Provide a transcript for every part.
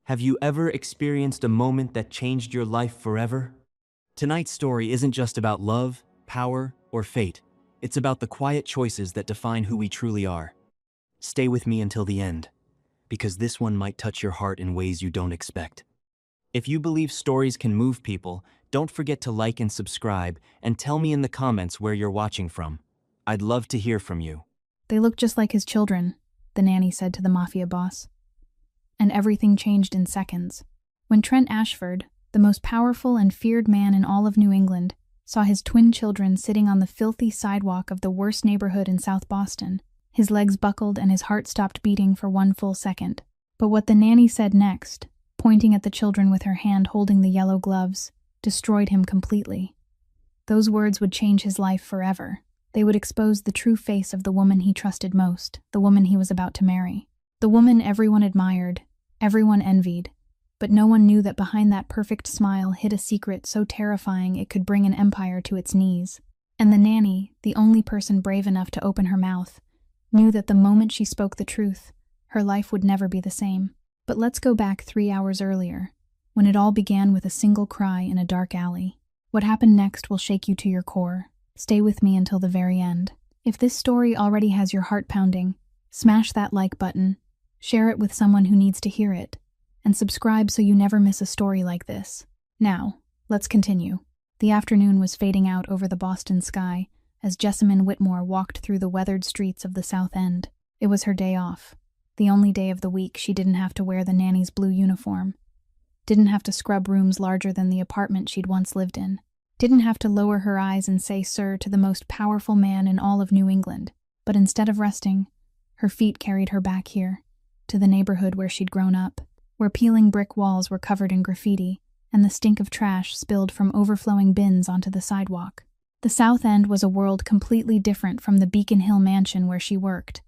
Have you ever experienced a moment that changed your life forever? Tonight's story isn't just about love, power, or fate. It's about the quiet choices that define who we truly are. Stay with me until the end, because this one might touch your heart in ways you don't expect. If you believe stories can move people, don't forget to like and subscribe, and tell me in the comments where you're watching from. I'd love to hear from you. They look just like his children, the nanny said to the Mafia boss. And everything changed in seconds. When Trent Ashford, the most powerful and feared man in all of New England, saw his twin children sitting on the filthy sidewalk of the worst neighborhood in South Boston, his legs buckled and his heart stopped beating for one full second. But what the nanny said next, pointing at the children with her hand holding the yellow gloves, destroyed him completely. Those words would change his life forever. They would expose the true face of the woman he trusted most, the woman he was about to marry. The woman everyone admired, everyone envied, but no one knew that behind that perfect smile hid a secret so terrifying it could bring an empire to its knees. And the nanny, the only person brave enough to open her mouth, knew that the moment she spoke the truth, her life would never be the same. But let's go back 3 hours earlier, when it all began with a single cry in a dark alley. What happened next will shake you to your core. Stay with me until the very end. If this story already has your heart pounding, smash that like button, share it with someone who needs to hear it, and subscribe so you never miss a story like this. Now, let's continue. The afternoon was fading out over the Boston sky as Jessamine Whitmore walked through the weathered streets of the South End. It was her day off, the only day of the week she didn't have to wear the nanny's blue uniform, didn't have to scrub rooms larger than the apartment she'd once lived in, didn't have to lower her eyes and say sir to the most powerful man in all of New England. But instead of resting, her feet carried her back here, to the neighborhood where she'd grown up, where peeling brick walls were covered in graffiti and the stink of trash spilled from overflowing bins onto the sidewalk. The South End was a world completely different from the Beacon Hill mansion where she worked,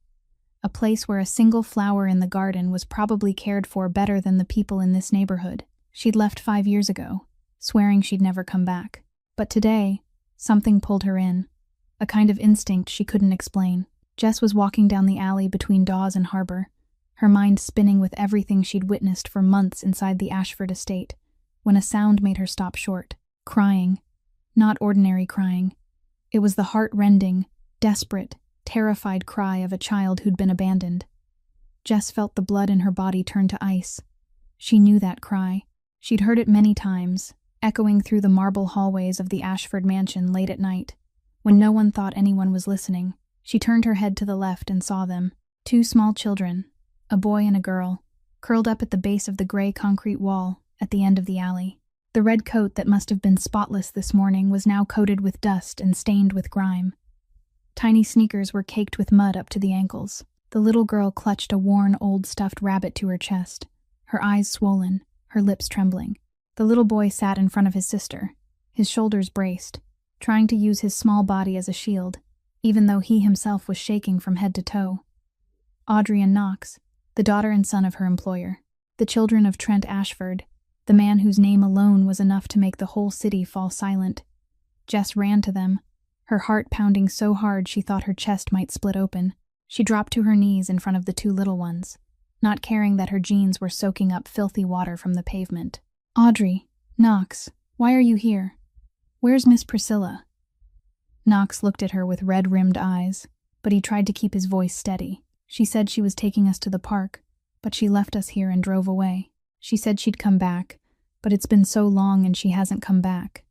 a place where a single flower in the garden was probably cared for better than the people in this neighborhood. She'd left 5 years ago, swearing she'd never come back. But today, something pulled her in, a kind of instinct she couldn't explain. Jess was walking down the alley between Dawes and Harbor, her mind spinning with everything she'd witnessed for months inside the Ashford estate, when a sound made her stop short. Crying. Not ordinary crying. It was the heart-rending, desperate, terrified cry of a child who'd been abandoned. Jess felt the blood in her body turn to ice. She knew that cry. She'd heard it many times, echoing through the marble hallways of the Ashford mansion late at night. When no one thought anyone was listening, she turned her head to the left and saw them. 2 small children, a boy and a girl, curled up at the base of the gray concrete wall at the end of the alley. The red coat that must have been spotless this morning was now coated with dust and stained with grime. Tiny sneakers were caked with mud up to the ankles. The little girl clutched a worn old stuffed rabbit to her chest, her eyes swollen, her lips trembling. The little boy sat in front of his sister, his shoulders braced, trying to use his small body as a shield, even though he himself was shaking from head to toe. Audrey and Knox, the daughter and son of her employer, the children of Trent Ashford, the man whose name alone was enough to make the whole city fall silent. Jess ran to them, her heart pounding so hard she thought her chest might split open. She dropped to her knees in front of the 2 little ones, not caring that her jeans were soaking up filthy water from the pavement. "Audrey, Knox, why are you here? Where's Miss Priscilla?" Knox looked at her with red-rimmed eyes, but he tried to keep his voice steady. "She said she was taking us to the park, but she left us here and drove away. She said she'd come back, but it's been so long and she hasn't come back."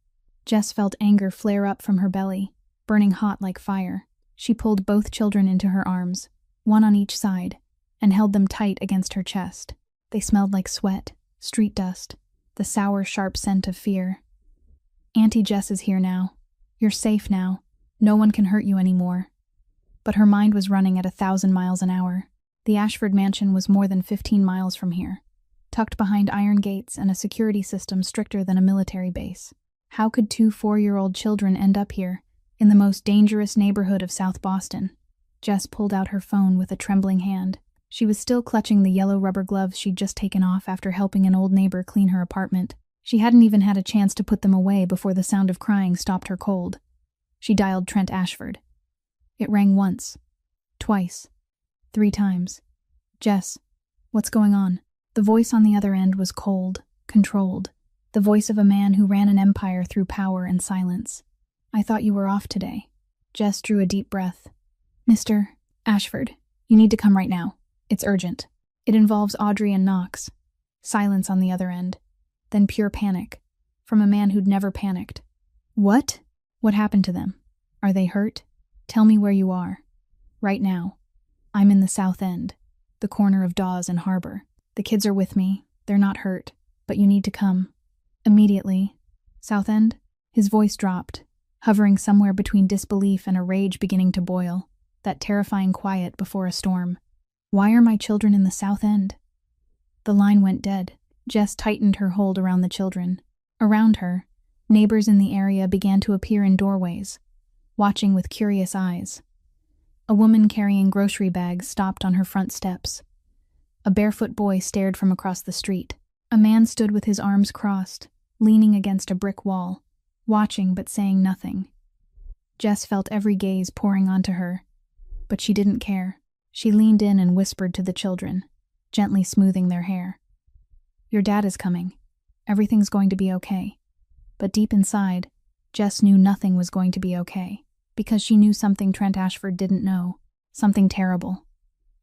Jess felt anger flare up from her belly, burning hot like fire. She pulled both children into her arms, one on each side, and held them tight against her chest. They smelled like sweat, street dust, the sour, sharp scent of fear. "Auntie Jess is here now. You're safe now. No one can hurt you anymore." But her mind was running at 1,000 miles an hour. The Ashford mansion was more than 15 miles from here, tucked behind iron gates and a security system stricter than a military base. How could 2 4-year-old children end up here, in the most dangerous neighborhood of South Boston? Jess pulled out her phone with a trembling hand. She was still clutching the yellow rubber gloves she'd just taken off after helping an old neighbor clean her apartment. She hadn't even had a chance to put them away before the sound of crying stopped her cold. She dialed Trent Ashford. It rang once, twice, 3 times. "Jess, what's going on?" The voice on the other end was cold, controlled, the voice of a man who ran an empire through power and silence. "I thought you were off today." Jess drew a deep breath. "Mr. Ashford, you need to come right now. It's urgent." It involves Audrey and Knox. Silence on the other end. Then pure panic, from a man who'd never panicked. "What? What happened to them? Are they hurt? Tell me where you are. Right now. I'm in the South End, the corner of Dawes and Harbor. The kids are with me. They're not hurt, but you need to come. Immediately." "South End?" His voice dropped, hovering somewhere between disbelief and a rage beginning to boil, that terrifying quiet before a storm. "Why are my children in the South End?" The line went dead. Jess tightened her hold around the children. Around her, neighbors in the area began to appear in doorways, watching with curious eyes. A woman carrying grocery bags stopped on her front steps. A barefoot boy stared from across the street. A man stood with his arms crossed, leaning against a brick wall, watching but saying nothing. Jess felt every gaze pouring onto her, but she didn't care. She leaned in and whispered to the children, gently smoothing their hair. "Your dad is coming. Everything's going to be okay." But deep inside, Jess knew nothing was going to be okay, because she knew something Trent Ashford didn't know. Something terrible.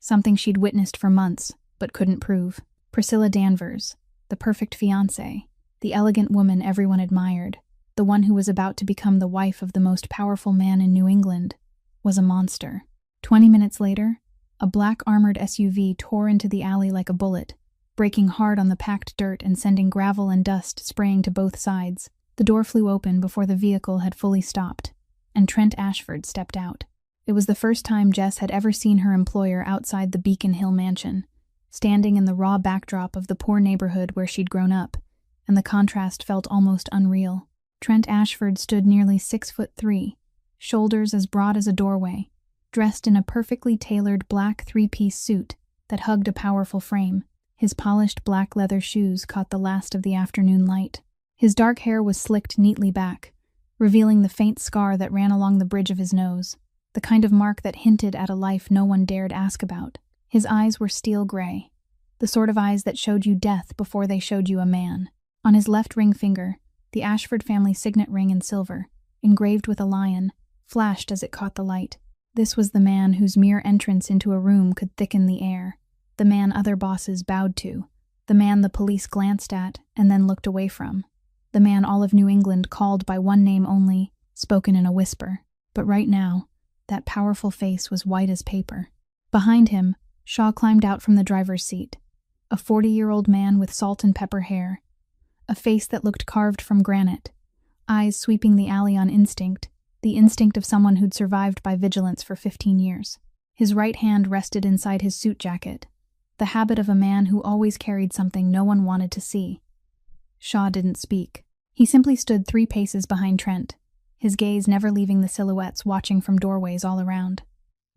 Something she'd witnessed for months, but couldn't prove. Priscilla Danvers, the perfect fiancée, the elegant woman everyone admired, the one who was about to become the wife of the most powerful man in New England, was a monster. 20 minutes later, a black armored SUV tore into the alley like a bullet, breaking hard on the packed dirt and sending gravel and dust spraying to both sides. The door flew open before the vehicle had fully stopped, and Trent Ashford stepped out. It was the first time Jess had ever seen her employer outside the Beacon Hill mansion, standing in the raw backdrop of the poor neighborhood where she'd grown up, and the contrast felt almost unreal. Trent Ashford stood nearly 6'3", shoulders as broad as a doorway, dressed in a perfectly tailored black three-piece suit that hugged a powerful frame. His polished black leather shoes caught the last of the afternoon light. His dark hair was slicked neatly back, revealing the faint scar that ran along the bridge of his nose, the kind of mark that hinted at a life no one dared ask about. His eyes were steel gray, the sort of eyes that showed you death before they showed you a man. On his left ring finger, the Ashford family signet ring in silver, engraved with a lion, flashed as it caught the light. This was the man whose mere entrance into a room could thicken the air, the man other bosses bowed to, the man the police glanced at and then looked away from, the man all of New England called by one name only, spoken in a whisper. But right now, that powerful face was white as paper. Behind him, Shaw climbed out from the driver's seat, a 40-year-old man with salt and pepper hair, a face that looked carved from granite, eyes sweeping the alley on instinct, the instinct of someone who'd survived by vigilance for 15 years. His right hand rested inside his suit jacket, the habit of a man who always carried something no one wanted to see. Shaw didn't speak. He simply stood 3 paces behind Trent, his gaze never leaving the silhouettes watching from doorways all around.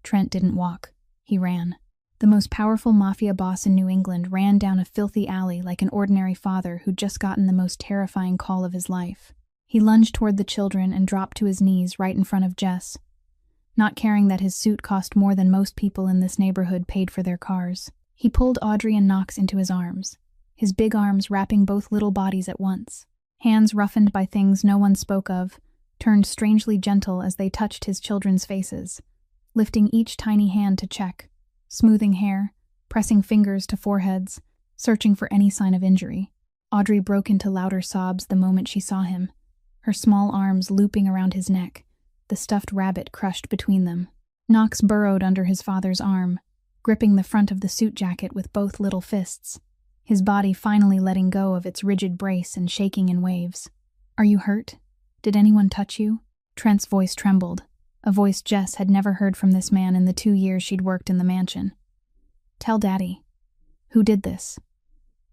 Trent didn't walk. He ran. The most powerful mafia boss in New England ran down a filthy alley like an ordinary father who'd just gotten the most terrifying call of his life. He lunged toward the children and dropped to his knees right in front of Jess, not caring that his suit cost more than most people in this neighborhood paid for their cars. He pulled Audrey and Knox into his arms, his big arms wrapping both little bodies at once. Hands roughened by things no one spoke of, turned strangely gentle as they touched his children's faces, lifting each tiny hand to check, smoothing hair, pressing fingers to foreheads, searching for any sign of injury. Audrey broke into louder sobs the moment she saw him, her small arms looping around his neck, the stuffed rabbit crushed between them. Knox burrowed under his father's arm, gripping the front of the suit jacket with both little fists, his body finally letting go of its rigid brace and shaking in waves. "Are you hurt? Did anyone touch you?" Trent's voice trembled, a voice Jess had never heard from this man in the 2 years she'd worked in the mansion. "Tell Daddy. Who did this?"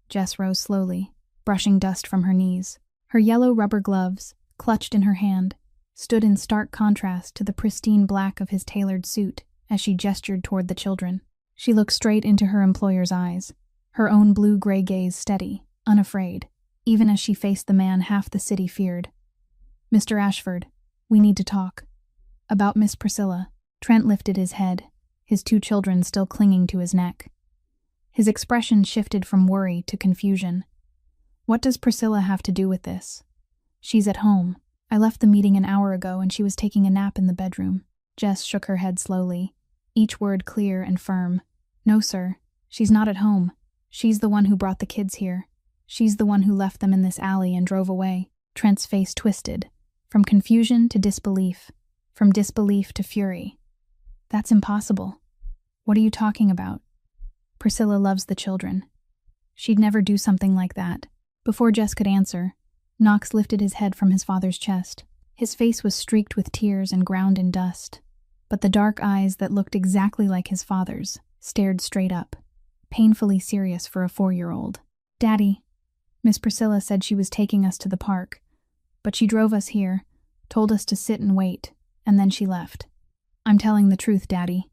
Jess rose slowly, brushing dust from her knees. Her yellow rubber gloves, clutched in her hand, stood in stark contrast to the pristine black of his tailored suit as she gestured toward the children. She looked straight into her employer's eyes, her own blue-gray gaze steady, unafraid, even as she faced the man half the city feared. "Mr. Ashford, we need to talk. About Miss Priscilla." Trent lifted his head, his 2 children still clinging to his neck. His expression shifted from worry to confusion. What does Priscilla have to do with this? She's at home. I left the meeting an hour ago and she was taking a nap in the bedroom. Jess shook her head slowly, each word clear and firm. No, sir. She's not at home. She's the one who brought the kids here. She's the one who left them in this alley and drove away. Trent's face twisted, from confusion to disbelief, from disbelief to fury. That's impossible. What are you talking about? Priscilla loves the children. She'd never do something like that. Before Jess could answer, Knox lifted his head from his father's chest. His face was streaked with tears and ground in dust, but the dark eyes that looked exactly like his father's stared straight up, painfully serious for a 4-year-old. Daddy, Miss Priscilla said she was taking us to the park, but she drove us here, told us to sit and wait, and then she left. I'm telling the truth, Daddy.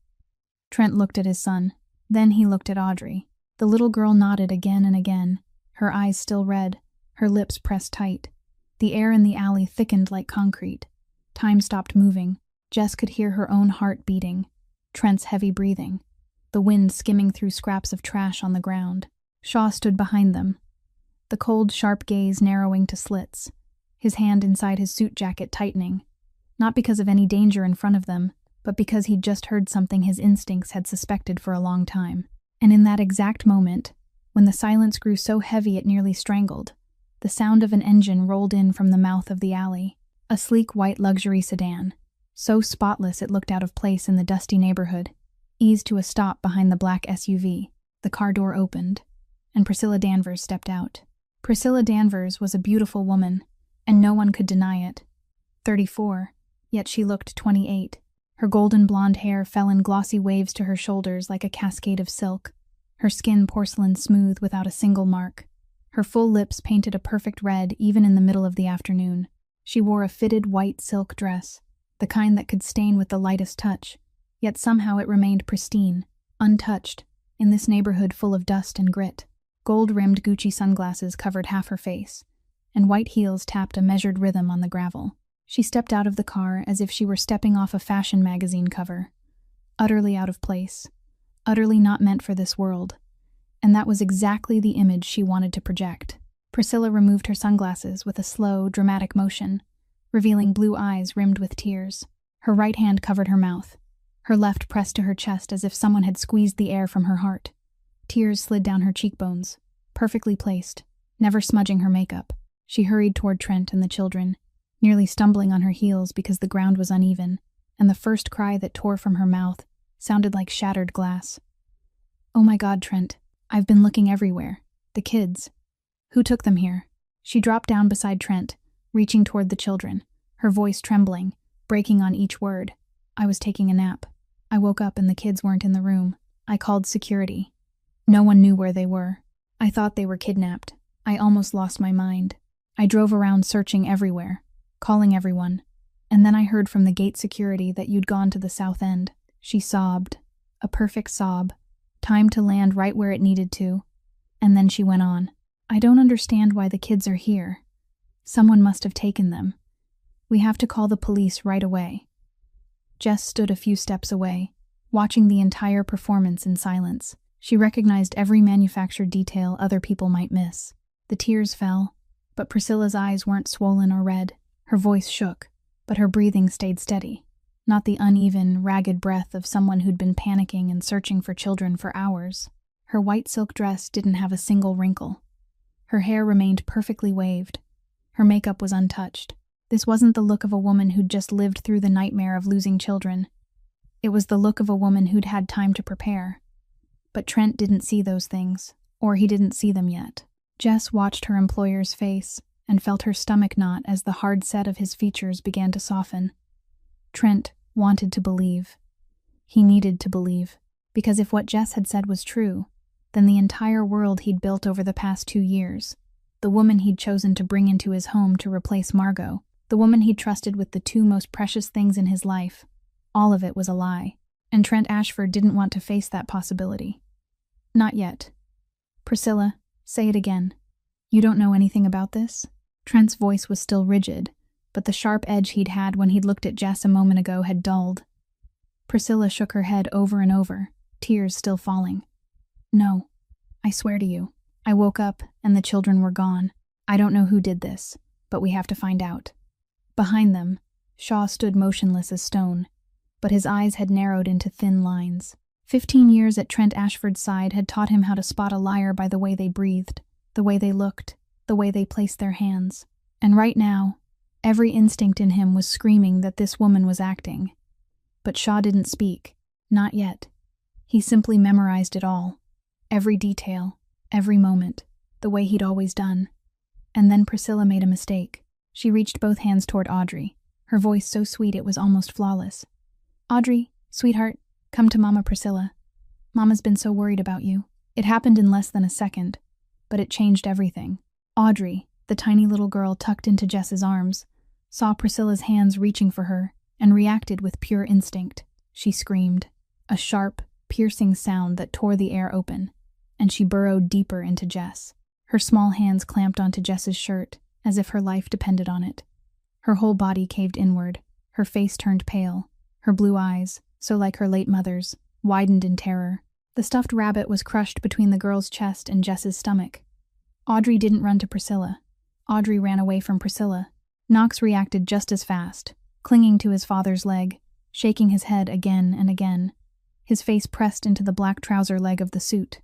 Trent looked at his son. Then he looked at Audrey. The little girl nodded again and again, her eyes still red, her lips pressed tight. The air in the alley thickened like concrete. Time stopped moving. Jess could hear her own heart beating, Trent's heavy breathing, the wind skimming through scraps of trash on the ground. Shaw stood behind them, the cold, sharp gaze narrowing to slits, his hand inside his suit jacket tightening, not because of any danger in front of them, but because he'd just heard something his instincts had suspected for a long time. And in that exact moment, when the silence grew so heavy it nearly strangled, the sound of an engine rolled in from the mouth of the alley, a sleek white luxury sedan, so spotless it looked out of place in the dusty neighborhood, eased to a stop behind the black SUV. The car door opened, and Priscilla Danvers stepped out. Priscilla Danvers was a beautiful woman, and no one could deny it. 34, yet she looked 28. Her golden blonde hair fell in glossy waves to her shoulders like a cascade of silk, her skin porcelain smooth without a single mark. Her full lips painted a perfect red even in the middle of the afternoon. She wore a fitted white silk dress, the kind that could stain with the lightest touch, yet somehow it remained pristine, untouched, in this neighborhood full of dust and grit. Gold-rimmed Gucci sunglasses covered half her face, and white heels tapped a measured rhythm on the gravel. She stepped out of the car as if she were stepping off a fashion magazine cover, utterly out of place, utterly not meant for this world, and that was exactly the image she wanted to project. Priscilla removed her sunglasses with a slow, dramatic motion, revealing blue eyes rimmed with tears. Her right hand covered her mouth, her left pressed to her chest as if someone had squeezed the air from her heart. Tears slid down her cheekbones, perfectly placed, never smudging her makeup. She hurried toward Trent and the children, nearly stumbling on her heels because the ground was uneven, and the first cry that tore from her mouth sounded like shattered glass. Oh my God, Trent, I've been looking everywhere. The kids. Who took them here? She dropped down beside Trent, reaching toward the children, her voice trembling, breaking on each word. I was taking a nap. I woke up and the kids weren't in the room. I called security. No one knew where they were. I thought they were kidnapped. I almost lost my mind. I drove around searching everywhere, calling everyone, and then I heard from the gate security that you'd gone to the south end. She sobbed, a perfect sob, timed to land right where it needed to, and then she went on. I don't understand why the kids are here. Someone must have taken them. We have to call the police right away. Jess stood a few steps away, watching the entire performance in silence. She recognized every manufactured detail other people might miss. The tears fell, but Priscilla's eyes weren't swollen or red. Her voice shook, but her breathing stayed steady, not the uneven, ragged breath of someone who'd been panicking and searching for children for hours. Her white silk dress didn't have a single wrinkle. Her hair remained perfectly waved. Her makeup was untouched. This wasn't the look of a woman who'd just lived through the nightmare of losing children. It was the look of a woman who'd had time to prepare. But Trent didn't see those things, or he didn't see them yet. Jess watched her employer's face and felt her stomach knot as the hard set of his features began to soften. Trent wanted to believe. He needed to believe, because if what Jess had said was true, then the entire world he'd built over the past 2 years, the woman he'd chosen to bring into his home to replace Margot, the woman he'd trusted with the 2 most precious things in his life, all of it was a lie, and Trent Ashford didn't want to face that possibility. Not yet. Priscilla, say it again. You don't know anything about this? Trent's voice was still rigid, but the sharp edge he'd had when he'd looked at Jess a moment ago had dulled. Priscilla shook her head over and over, tears still falling. No, I swear to you, I woke up and the children were gone. I don't know who did this, but we have to find out. Behind them, Shaw stood motionless as stone, but his eyes had narrowed into thin lines. 15 years at Trent Ashford's side had taught him how to spot a liar by the way they breathed, the way they looked, the way they placed their hands. And right now, every instinct in him was screaming that this woman was acting. But Shaw didn't speak. Not yet. He simply memorized it all. Every detail, every moment, the way he'd always done. And then Priscilla made a mistake. She reached both hands toward Audrey, her voice so sweet it was almost flawless. "Audrey, sweetheart, come to Mama Priscilla. Mama's been so worried about you." It happened in less than a second, but it changed everything. Audrey, the tiny little girl tucked into Jess's arms, saw Priscilla's hands reaching for her and reacted with pure instinct. She screamed, a sharp, piercing sound that tore the air open, and she burrowed deeper into Jess. Her small hands clamped onto Jess's shirt, as if her life depended on it. Her whole body caved inward, her face turned pale, her blue eyes, so like her late mother's, widened in terror. The stuffed rabbit was crushed between the girl's chest and Jess's stomach. Audrey didn't run to Priscilla. Audrey ran away from Priscilla. Knox reacted just as fast, clinging to his father's leg, shaking his head again and again, his face pressed into the black trouser leg of the suit.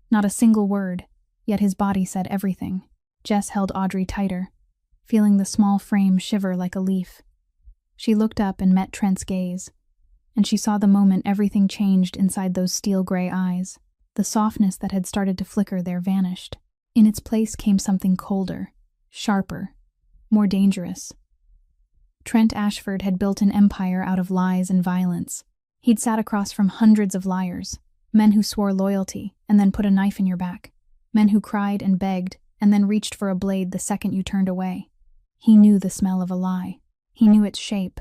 Not a single word, yet his body said everything. Jess held Audrey tighter, feeling the small frame shiver like a leaf. She looked up and met Trent's gaze, and she saw the moment everything changed inside those steel-gray eyes. The softness that had started to flicker there vanished. In its place came something colder, sharper, more dangerous. Trent Ashford had built an empire out of lies and violence. He'd sat across from hundreds of liars, men who swore loyalty and then put a knife in your back, men who cried and begged and then reached for a blade the second you turned away. He knew the smell of a lie. He knew its shape,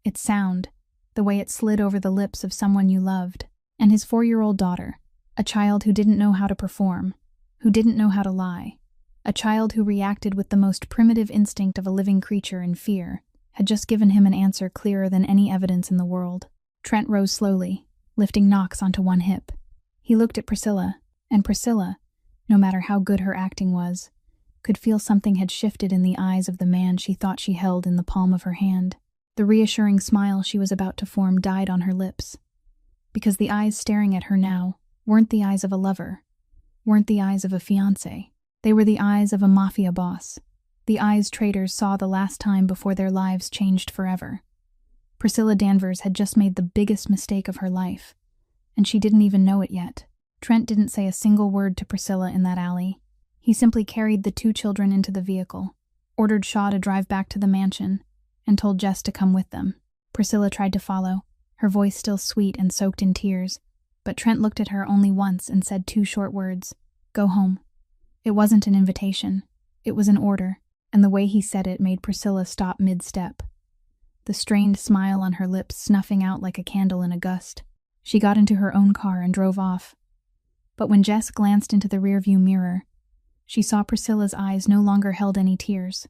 its sound, the way it slid over the lips of someone you loved. And his 4-year-old daughter, a child who didn't know how to perform, who didn't know how to lie, a child who reacted with the most primitive instinct of a living creature in fear, had just given him an answer clearer than any evidence in the world. Trent rose slowly, lifting Knox onto one hip. He looked at Priscilla, and Priscilla, no matter how good her acting was, could feel something had shifted in the eyes of the man she thought she held in the palm of her hand. The reassuring smile she was about to form died on her lips, because the eyes staring at her now weren't the eyes of a lover, weren't the eyes of a fiancé. They were the eyes of a mafia boss, the eyes traitors saw the last time before their lives changed forever. Priscilla Danvers had just made the biggest mistake of her life, and she didn't even know it yet. Trent didn't say a single word to Priscilla in that alley. He simply carried the 2 children into the vehicle, ordered Shaw to drive back to the mansion, and told Jess to come with them. Priscilla tried to follow, her voice still sweet and soaked in tears, but Trent looked at her only once and said 2 short words, "Go home." It wasn't an invitation, it was an order, and the way he said it made Priscilla stop mid-step, the strained smile on her lips snuffing out like a candle in a gust. She got into her own car and drove off. But when Jess glanced into the rearview mirror, she saw Priscilla's eyes no longer held any tears.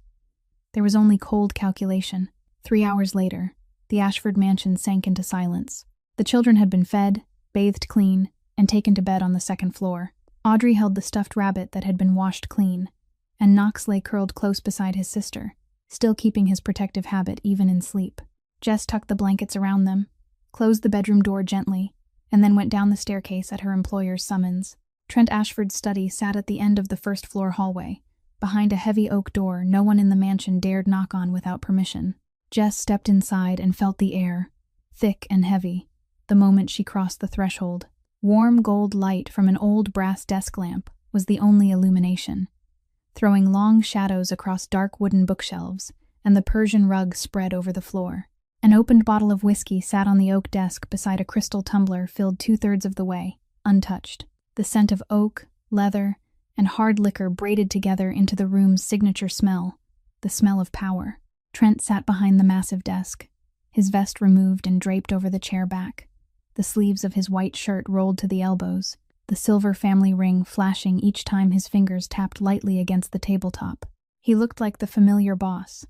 There was only cold calculation. 3 hours later, the Ashford mansion sank into silence. The children had been fed, bathed clean, and taken to bed on the 2nd floor. Audrey held the stuffed rabbit that had been washed clean, and Knox lay curled close beside his sister, still keeping his protective habit even in sleep. Jess tucked the blankets around them, closed the bedroom door gently, and then went down the staircase at her employer's summons. Trent Ashford's study sat at the end of the 1st floor hallway, behind a heavy oak door no one in the mansion dared knock on without permission. Jess stepped inside and felt the air, thick and heavy, the moment she crossed the threshold. Warm gold light from an old brass desk lamp was the only illumination, throwing long shadows across dark wooden bookshelves and the Persian rug spread over the floor. An opened bottle of whiskey sat on the oak desk beside a crystal tumbler filled 2/3 of the way, untouched. The scent of oak, leather, and hard liquor braided together into the room's signature smell, the smell of power. Trent sat behind the massive desk, his vest removed and draped over the chair back, the sleeves of his white shirt rolled to the elbows, the silver family ring flashing each time his fingers tapped lightly against the tabletop. He looked like the familiar boss,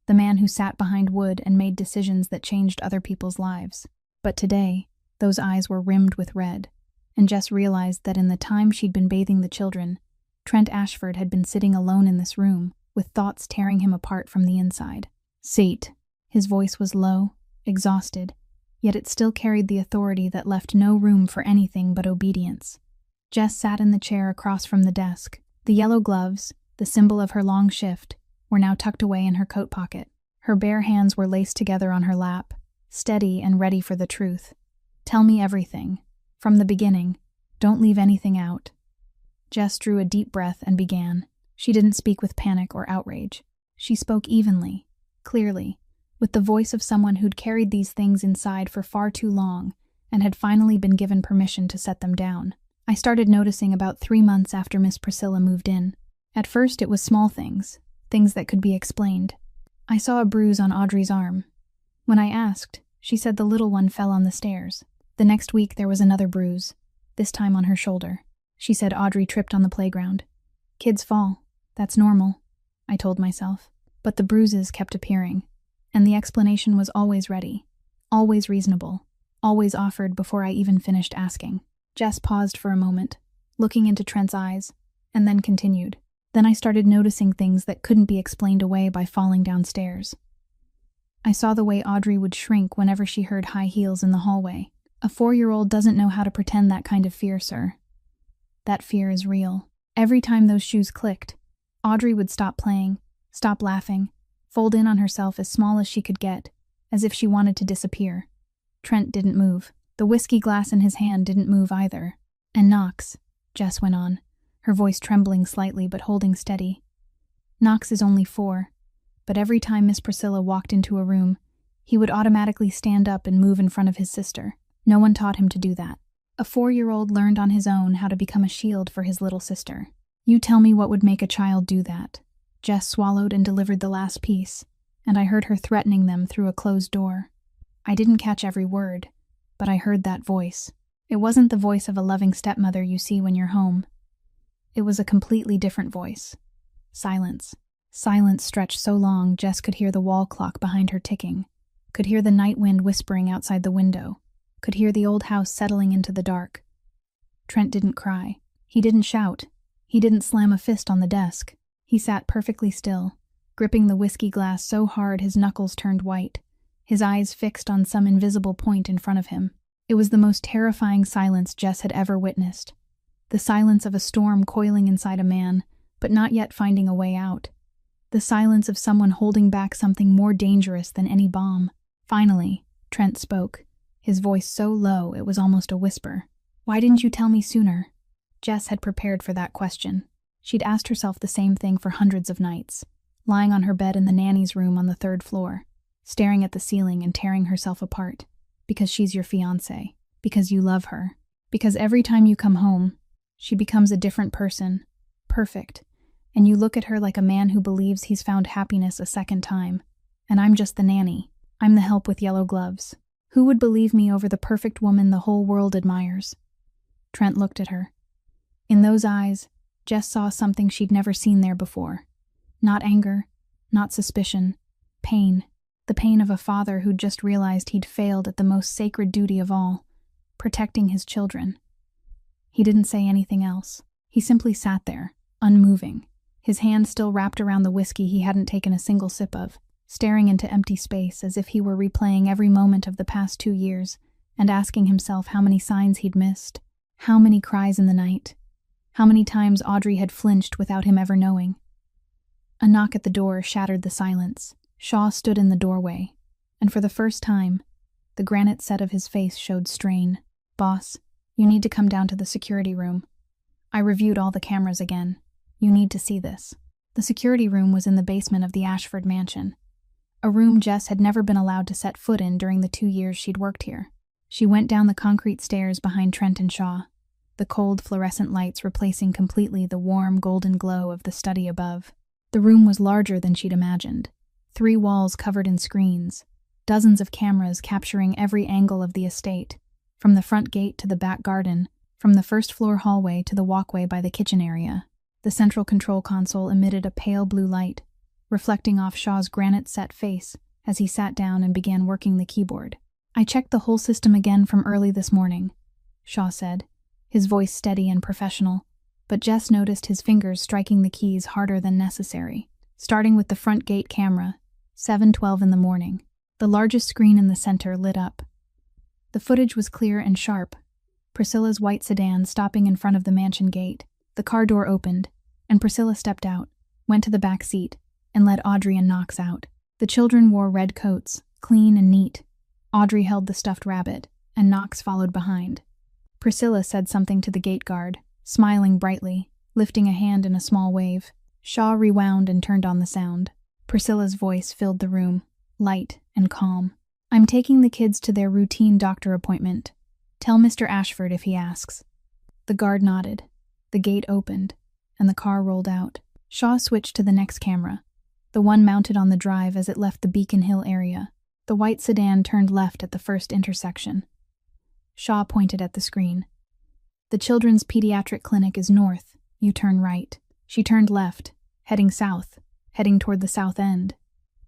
the man who sat behind wood and made decisions that changed other people's lives. But today, those eyes were rimmed with red, and Jess realized that in the time she'd been bathing the children, Trent Ashford had been sitting alone in this room, with thoughts tearing him apart from the inside. "Sit." His voice was low, exhausted, yet it still carried the authority that left no room for anything but obedience. Jess sat in the chair across from the desk. The yellow gloves, the symbol of her long shift, were now tucked away in her coat pocket. Her bare hands were laced together on her lap, steady and ready for the truth. "Tell me everything. From the beginning. Don't leave anything out." Jess drew a deep breath and began. She didn't speak with panic or outrage. She spoke evenly, clearly, with the voice of someone who'd carried these things inside for far too long and had finally been given permission to set them down. "I started noticing about 3 months after Miss Priscilla moved in. At first it was small things that could be explained. I saw a bruise on Audrey's arm. When I asked, she said the little one fell on the stairs. The next week there was another bruise, this time on her shoulder. She said Audrey tripped on the playground. Kids fall. That's normal, I told myself. But the bruises kept appearing, and the explanation was always ready, always reasonable, always offered before I even finished asking." Jess paused for a moment, looking into Trent's eyes, and then continued. "Then I started noticing things that couldn't be explained away by falling downstairs. I saw the way Audrey would shrink whenever she heard high heels in the hallway. A 4-year-old doesn't know how to pretend that kind of fear, sir. That fear is real. Every time those shoes clicked, Audrey would stop playing, stop laughing, fold in on herself as small as she could get, as if she wanted to disappear. Trent didn't move. The whiskey glass in his hand didn't move either. And Knox," Jess went on, her voice trembling slightly but holding steady. "Knox is only 4, but every time Miss Priscilla walked into a room, he would automatically stand up and move in front of his sister. No one taught him to do that. A 4-year-old learned on his own how to become a shield for his little sister. You tell me what would make a child do that." Jess swallowed and delivered the last piece, and I heard her threatening them through a closed door. I didn't catch every word, but I heard that voice. It wasn't the voice of a loving stepmother you see when you're home. It was a completely different voice. Silence. Silence stretched so long Jess could hear the wall clock behind her ticking, could hear the night wind whispering outside the window, could hear the old house settling into the dark. Trent didn't cry. He didn't shout. He didn't slam a fist on the desk. He sat perfectly still, gripping the whiskey glass so hard his knuckles turned white, his eyes fixed on some invisible point in front of him. It was the most terrifying silence Jess had ever witnessed. The silence of a storm coiling inside a man, but not yet finding a way out. The silence of someone holding back something more dangerous than any bomb. Finally, Trent spoke, his voice so low it was almost a whisper. "Why didn't you tell me sooner?" Jess had prepared for that question. She'd asked herself the same thing for hundreds of nights, lying on her bed in the nanny's room on the 3rd floor, staring at the ceiling and tearing herself apart. Because she's your fiancé. Because you love her. Because every time you come home, she becomes a different person, perfect, and you look at her like a man who believes he's found happiness a second time. And I'm just the nanny. I'm the help with yellow gloves. Who would believe me over the perfect woman the whole world admires? Trent looked at her. In those eyes, Jess saw something she'd never seen there before. Not anger, not suspicion, pain. The pain of a father who'd just realized he'd failed at the most sacred duty of all, protecting his children. He didn't say anything else. He simply sat there, unmoving, his hand still wrapped around the whiskey he hadn't taken a single sip of, staring into empty space as if he were replaying every moment of the past 2 years and asking himself how many signs he'd missed, how many cries in the night, how many times Audrey had flinched without him ever knowing. A knock at the door shattered the silence. Shaw stood in the doorway, and for the first time, the granite set of his face showed strain. "Boss, you need to come down to the security room. I reviewed all the cameras again. You need to see this." The security room was in the basement of the Ashford mansion, a room Jess had never been allowed to set foot in during the 2 years she'd worked here. She went down the concrete stairs behind Trent and Shaw, the cold fluorescent lights replacing completely the warm golden glow of the study above. The room was larger than she'd imagined. 3 walls covered in screens, dozens of cameras capturing every angle of the estate, from the front gate to the back garden, from the 1st floor hallway to the walkway by the kitchen area. The central control console emitted a pale blue light, reflecting off Shaw's granite-set face as he sat down and began working the keyboard. "I checked the whole system again from early this morning," Shaw said, his voice steady and professional, but Jess noticed his fingers striking the keys harder than necessary. Starting with the front gate camera, 7:12 in the morning. The largest screen in the center lit up. The footage was clear and sharp. Priscilla's white sedan stopping in front of the mansion gate. The car door opened, and Priscilla stepped out, went to the back seat, and led Audrey and Knox out. The children wore red coats, clean and neat. Audrey held the stuffed rabbit, and Knox followed behind. Priscilla said something to the gate guard, smiling brightly, lifting a hand in a small wave. Shaw rewound and turned on the sound. Priscilla's voice filled the room, light and calm. "I'm taking the kids to their routine doctor appointment. Tell Mr. Ashford if he asks." The guard nodded. The gate opened, and the car rolled out. Shaw switched to the next camera, the one mounted on the drive as it left the Beacon Hill area. The white sedan turned left at the first intersection. Shaw pointed at the screen. "The children's pediatric clinic is north. You turn right." She turned left, heading south, heading toward the south end.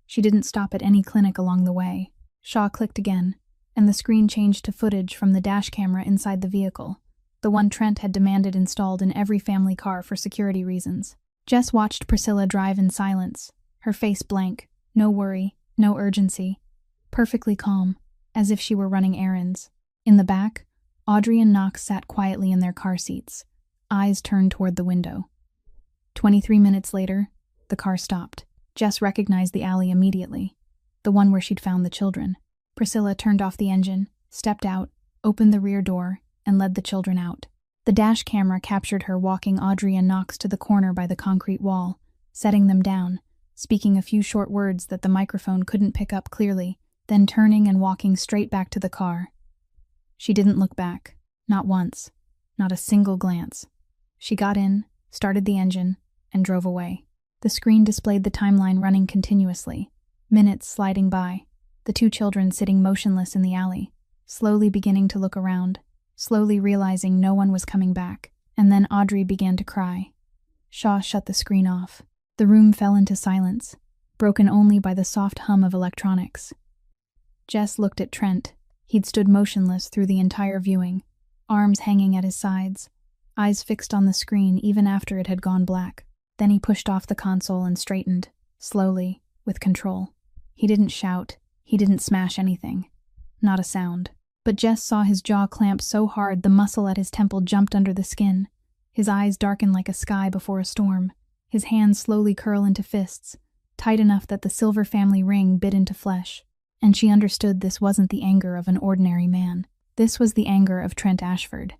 She didn't stop at any clinic along the way. Shaw clicked again, and the screen changed to footage from the dash camera inside the vehicle, the one Trent had demanded installed in every family car for security reasons. Jess watched Priscilla drive in silence, her face blank, no worry, no urgency, perfectly calm, as if she were running errands. In the back, Audrey and Knox sat quietly in their car seats, eyes turned toward the window. 23 minutes later, the car stopped. Jess recognized the alley immediately, the one where she'd found the children. Priscilla turned off the engine, stepped out, opened the rear door, and led the children out. The dash camera captured her walking Audrey and Knox to the corner by the concrete wall, setting them down, speaking a few short words that the microphone couldn't pick up clearly, then turning and walking straight back to the car. She didn't look back, not once, not a single glance. She got in, started the engine, and drove away. The screen displayed the timeline running continuously, minutes sliding by, the two children sitting motionless in the alley, slowly beginning to look around, slowly realizing no one was coming back, and then Audrey began to cry. Shaw shut the screen off. The room fell into silence, broken only by the soft hum of electronics. Jess looked at Trent. He'd stood motionless through the entire viewing, arms hanging at his sides, eyes fixed on the screen even after it had gone black. Then he pushed off the console and straightened, slowly, with control. He didn't shout, he didn't smash anything. Not a sound. But Jess saw his jaw clamp so hard the muscle at his temple jumped under the skin. His eyes darkened like a sky before a storm. His hands slowly curl into fists, tight enough that the silver family ring bit into flesh. And she understood this wasn't the anger of an ordinary man. This was the anger of Trent Ashford,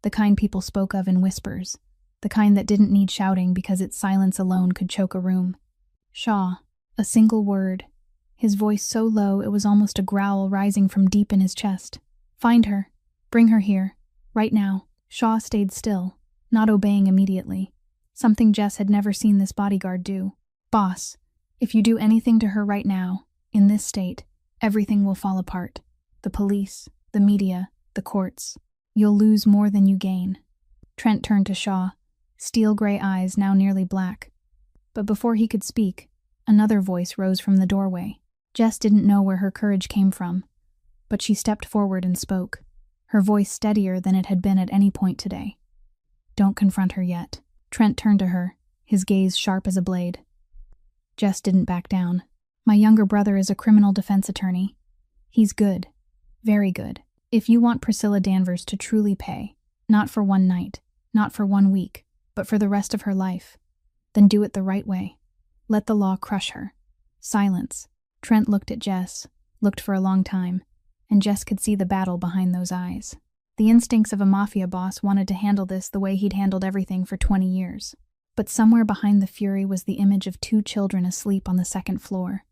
the kind people spoke of in whispers, the kind that didn't need shouting because its silence alone could choke a room. Shaw, a single word, his voice so low it was almost a growl rising from deep in his chest. "Find her. Bring her here. Right now." Shaw stayed still, not obeying immediately, something Jess had never seen this bodyguard do. "Boss, if you do anything to her right now, in this state, everything will fall apart. The police, the media, the courts. You'll lose more than you gain." Trent turned to Shaw, steel gray eyes now nearly black. But before he could speak, another voice rose from the doorway. Jess didn't know where her courage came from, but she stepped forward and spoke, her voice steadier than it had been at any point today. "Don't confront her yet." Trent turned to her, his gaze sharp as a blade. Jess didn't back down. "My younger brother is a criminal defense attorney. He's good, very good. If you want Priscilla Danvers to truly pay, not for one night, not for 1 week, but for the rest of her life, then do it the right way. Let the law crush her." Silence. Trent looked at Jess, looked for a long time, and Jess could see the battle behind those eyes. The instincts of a mafia boss wanted to handle this the way he'd handled everything for 20 years. But somewhere behind the fury was the image of 2 children asleep on the second floor.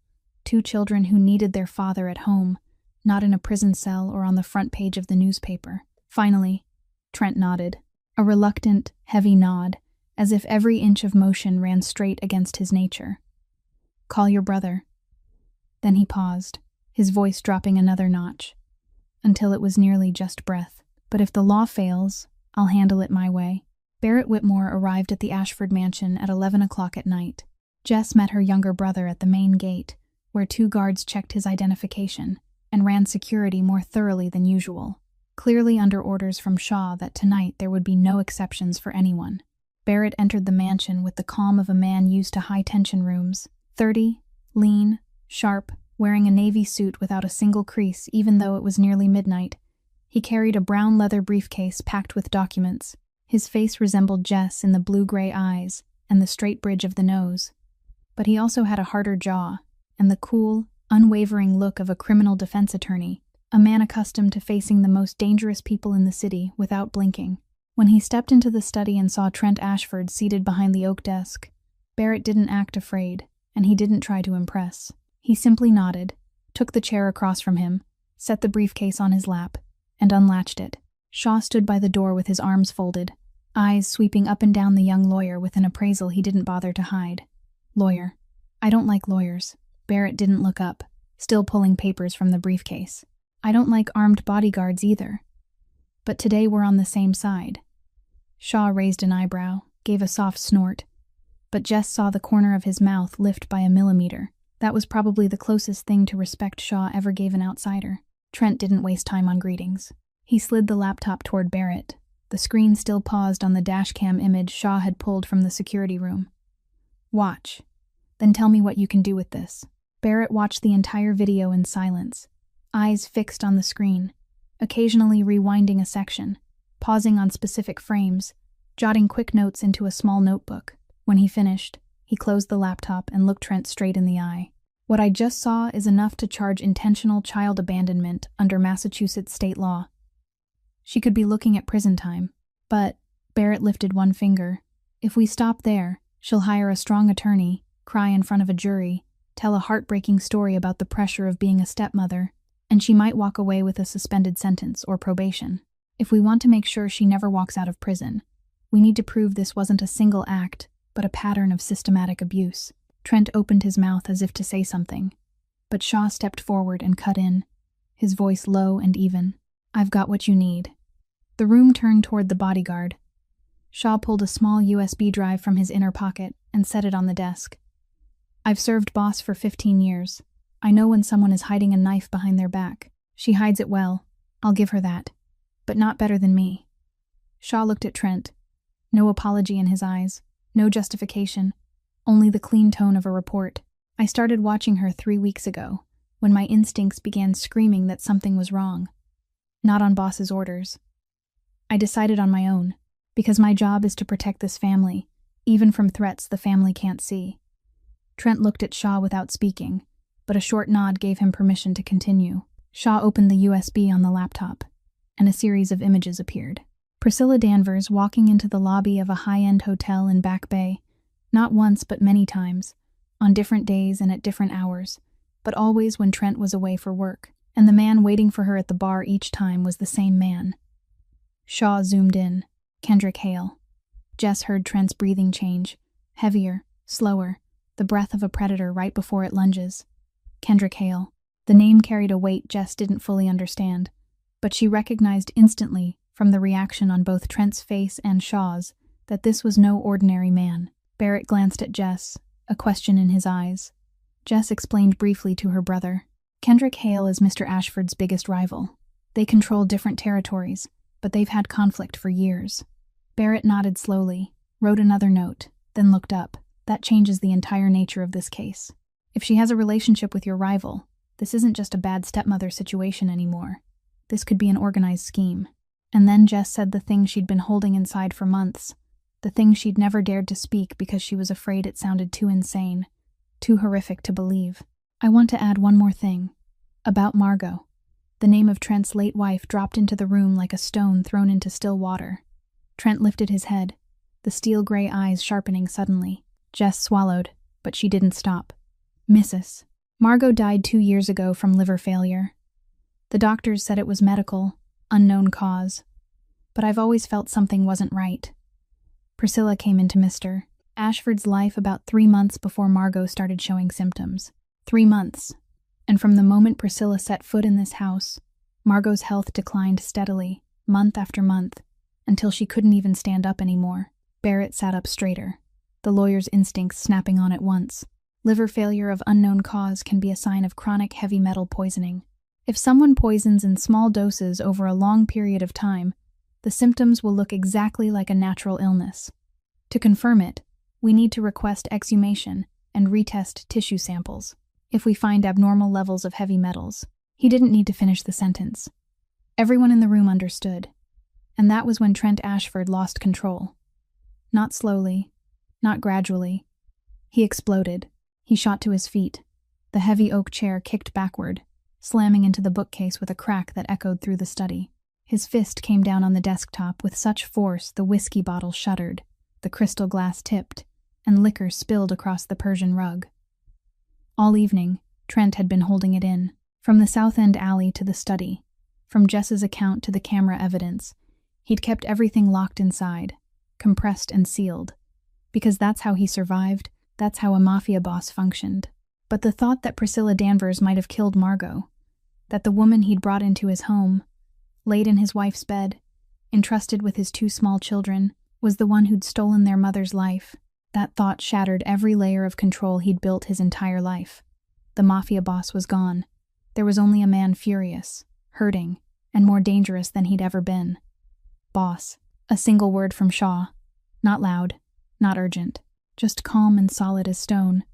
2 children who needed their father at home, not in a prison cell or on the front page of the newspaper. Finally, Trent nodded. A reluctant, heavy nod, as if every inch of motion ran straight against his nature. "Call your brother." Then he paused, his voice dropping another notch, until it was nearly just breath. "But if the law fails, I'll handle it my way." Barrett Whitmore arrived at the Ashford mansion at 11 o'clock at night. Jess met her younger brother at the main gate, where 2 guards checked his identification and ran security more thoroughly than usual. clearly under orders from Shaw that tonight there would be no exceptions for anyone. Barrett entered the mansion with the calm of a man used to high-tension rooms. 30, lean, sharp, wearing a navy suit without a single crease even though it was nearly midnight. He carried a brown leather briefcase packed with documents. His face resembled Jess in the blue-gray eyes and the straight bridge of the nose. But he also had a harder jaw and the cool, unwavering look of a criminal defense attorney, a man accustomed to facing the most dangerous people in the city without blinking. When he stepped into the study and saw Trent Ashford seated behind the oak desk, Barrett didn't act afraid, and he didn't try to impress. He simply nodded, took the chair across from him, set the briefcase on his lap, and unlatched it. Shaw stood by the door with his arms folded, eyes sweeping up and down the young lawyer with an appraisal he didn't bother to hide. Lawyer. I don't like lawyers. Barrett didn't look up, still pulling papers from the briefcase. I don't like armed bodyguards either. But today we're on the same side. Shaw raised an eyebrow, gave a soft snort, but Jess saw the corner of his mouth lift by a millimeter. That was probably the closest thing to respect Shaw ever gave an outsider. Trent didn't waste time on greetings. He slid the laptop toward Barrett. The screen still paused on the dashcam image Shaw had pulled from the security room. Watch. Then tell me what you can do with this. Barrett watched the entire video in silence, eyes fixed on the screen, occasionally rewinding a section, pausing on specific frames, jotting quick notes into a small notebook. When he finished, he closed the laptop and looked Trent straight in the eye. What I just saw is enough to charge intentional child abandonment under Massachusetts state law. She could be looking at prison time. But, Barrett lifted one finger, if we stop there, she'll hire a strong attorney, cry in front of a jury, tell a heartbreaking story about the pressure of being a stepmother, and she might walk away with a suspended sentence or probation. If we want to make sure she never walks out of prison, we need to prove this wasn't a single act, but a pattern of systematic abuse. Trent opened his mouth as if to say something, but Shaw stepped forward and cut in, his voice low and even. I've got what you need. The room turned toward the bodyguard. Shaw pulled a small USB drive from his inner pocket and set it on the desk. I've served boss for 15 years. I know when someone is hiding a knife behind their back. She hides it well. I'll give her that. But not better than me. Shaw looked at Trent. No apology in his eyes. No justification. Only the clean tone of a report. I started watching her 3 weeks ago, when my instincts began screaming that something was wrong. Not on boss's orders. I decided on my own, because my job is to protect this family, even from threats the family can't see. Trent looked at Shaw without speaking, but a short nod gave him permission to continue. Shaw opened the USB on the laptop, and a series of images appeared. Priscilla Danvers walking into the lobby of a high-end hotel in Back Bay, not once but many times, on different days and at different hours, but always when Trent was away for work, and the man waiting for her at the bar each time was the same man. Shaw zoomed in. Kendrick Hale. Jess heard Trent's breathing change, heavier, slower, the breath of a predator right before it lunges. Kendrick Hale. The name carried a weight Jess didn't fully understand, but she recognized instantly, from the reaction on both Trent's face and Shaw's, that this was no ordinary man. Barrett glanced at Jess, a question in his eyes. Jess explained briefly to her brother. Kendrick Hale is Mr. Ashford's biggest rival. They control different territories, but they've had conflict for years. Barrett nodded slowly, wrote another note, then looked up. That changes the entire nature of this case. If she has a relationship with your rival, this isn't just a bad stepmother situation anymore. This could be an organized scheme. And then Jess said the thing she'd been holding inside for months, the thing she'd never dared to speak because she was afraid it sounded too insane, too horrific to believe. I want to add one more thing. About Margot. The name of Trent's late wife dropped into the room like a stone thrown into still water. Trent lifted his head, the steel-gray eyes sharpening suddenly. Jess swallowed, but she didn't stop. Mrs. Margot died 2 years ago from liver failure. The doctors said it was medical, unknown cause. But I've always felt something wasn't right. Priscilla came into Mr. Ashford's life about 3 months before Margot started showing symptoms. 3 months. And from the moment Priscilla set foot in this house, Margot's health declined steadily, month after month, until she couldn't even stand up anymore. Barrett sat up straighter, the lawyer's instincts snapping on at once. Liver failure of unknown cause can be a sign of chronic heavy metal poisoning. If someone poisons in small doses over a long period of time, the symptoms will look exactly like a natural illness. To confirm it, we need to request exhumation and retest tissue samples. If we find abnormal levels of heavy metals, he didn't need to finish the sentence. Everyone in the room understood, and that was when Trent Ashford lost control. Not slowly, not gradually. He exploded. He shot to his feet. The heavy oak chair kicked backward, slamming into the bookcase with a crack that echoed through the study. His fist came down on the desktop with such force the whiskey bottle shuddered, the crystal glass tipped, and liquor spilled across the Persian rug. All evening, Trent had been holding it in. From the South End alley to the study, from Jess's account to the camera evidence, he'd kept everything locked inside, compressed and sealed. Because that's how he survived, that's how a mafia boss functioned. But the thought that Priscilla Danvers might have killed Margot, that the woman he'd brought into his home, laid in his wife's bed, entrusted with his 2 small children, was the one who'd stolen their mother's life, that thought shattered every layer of control he'd built his entire life. The mafia boss was gone. There was only a man furious, hurting, and more dangerous than he'd ever been. Boss. A single word from Shaw. Not loud, not urgent, just calm and solid as stone.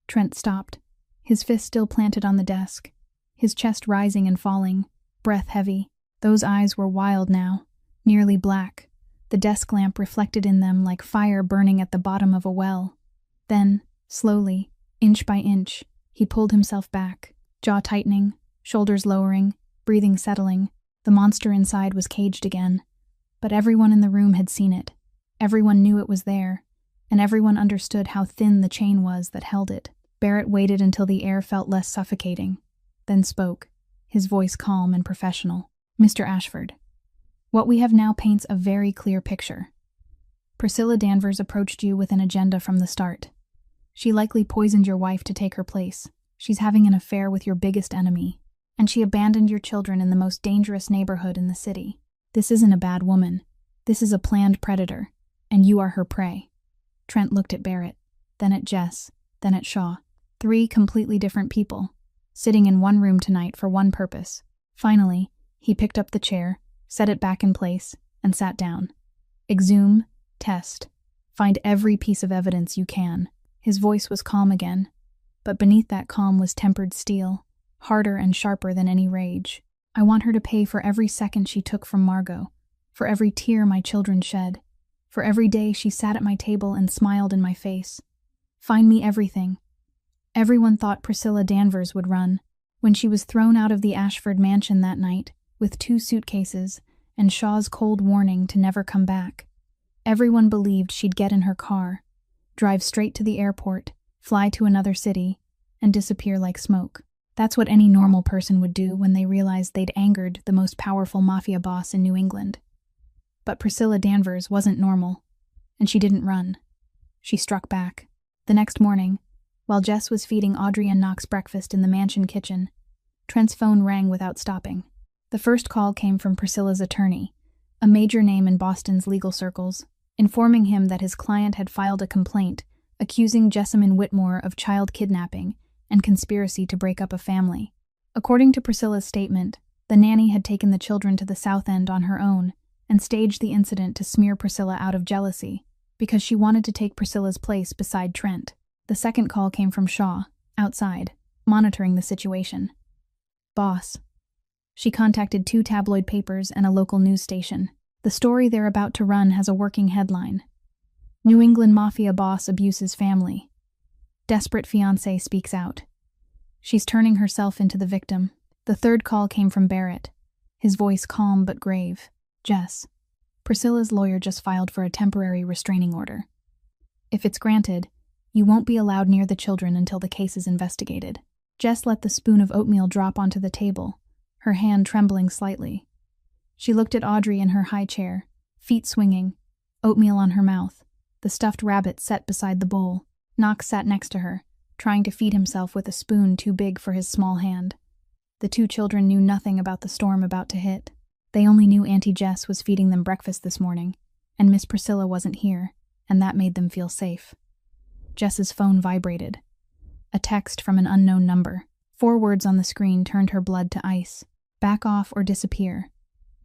Trent stopped, his fist still planted on the desk, his chest rising and falling, breath heavy. Those eyes were wild now, nearly black, the desk lamp reflected in them like fire burning at the bottom of a well. Then, slowly, inch by inch, he pulled himself back, jaw tightening, shoulders lowering, breathing settling. The monster inside was caged again. But everyone in the room had seen it. Everyone knew it was there, and everyone understood how thin the chain was that held it. Barrett waited until the air felt less suffocating, then spoke, his voice calm and professional. Mr. Ashford, what we have now paints a very clear picture. Priscilla Danvers approached you with an agenda from the start. She likely poisoned your wife to take her place. She's having an affair with your biggest enemy, and she abandoned your children in the most dangerous neighborhood in the city. This isn't a bad woman. This is a planned predator, and you are her prey. Trent looked at Barrett, then at Jess, then at Shaw. 3 completely different people, sitting in one room tonight for one purpose. Finally, he picked up the chair, set it back in place, and sat down. Exhume, test, find every piece of evidence you can. His voice was calm again, but beneath that calm was tempered steel, harder and sharper than any rage. I want her to pay for every second she took from Margot, for every tear my children shed, for every day she sat at my table and smiled in my face. Find me everything. Everyone thought Priscilla Danvers would run. When she was thrown out of the Ashford mansion that night, with 2 suitcases and Shaw's cold warning to never come back, everyone believed she'd get in her car, drive straight to the airport, fly to another city, and disappear like smoke. That's what any normal person would do when they realized they'd angered the most powerful mafia boss in New England. But Priscilla Danvers wasn't normal, and she didn't run. She struck back. The next morning, while Jess was feeding Audrey and Knox breakfast in the mansion kitchen, Trent's phone rang without stopping. The first call came from Priscilla's attorney, a major name in Boston's legal circles, informing him that his client had filed a complaint accusing Jessamine Whitmore of child kidnapping and conspiracy to break up a family. According to Priscilla's statement, the nanny had taken the children to the South End on her own and staged the incident to smear Priscilla out of jealousy because she wanted to take Priscilla's place beside Trent. The second call came from Shaw, outside, monitoring the situation. Boss. She contacted 2 tabloid papers and a local news station. The story they're about to run has a working headline. New England Mafia boss abuses family. Desperate fiancé speaks out. She's turning herself into the victim. The third call came from Barrett, his voice calm but grave. Jess, Priscilla's lawyer just filed for a temporary restraining order. If it's granted, you won't be allowed near the children until the case is investigated. Jess let the spoon of oatmeal drop onto the table, her hand trembling slightly. She looked at Audrey in her high chair, feet swinging, oatmeal on her mouth, the stuffed rabbit set beside the bowl. Knox sat next to her, trying to feed himself with a spoon too big for his small hand. The 2 children knew nothing about the storm about to hit. They only knew Auntie Jess was feeding them breakfast this morning, and Miss Priscilla wasn't here, and that made them feel safe. Jess's phone vibrated. A text from an unknown number. 4 words on the screen turned her blood to ice. Back off or disappear.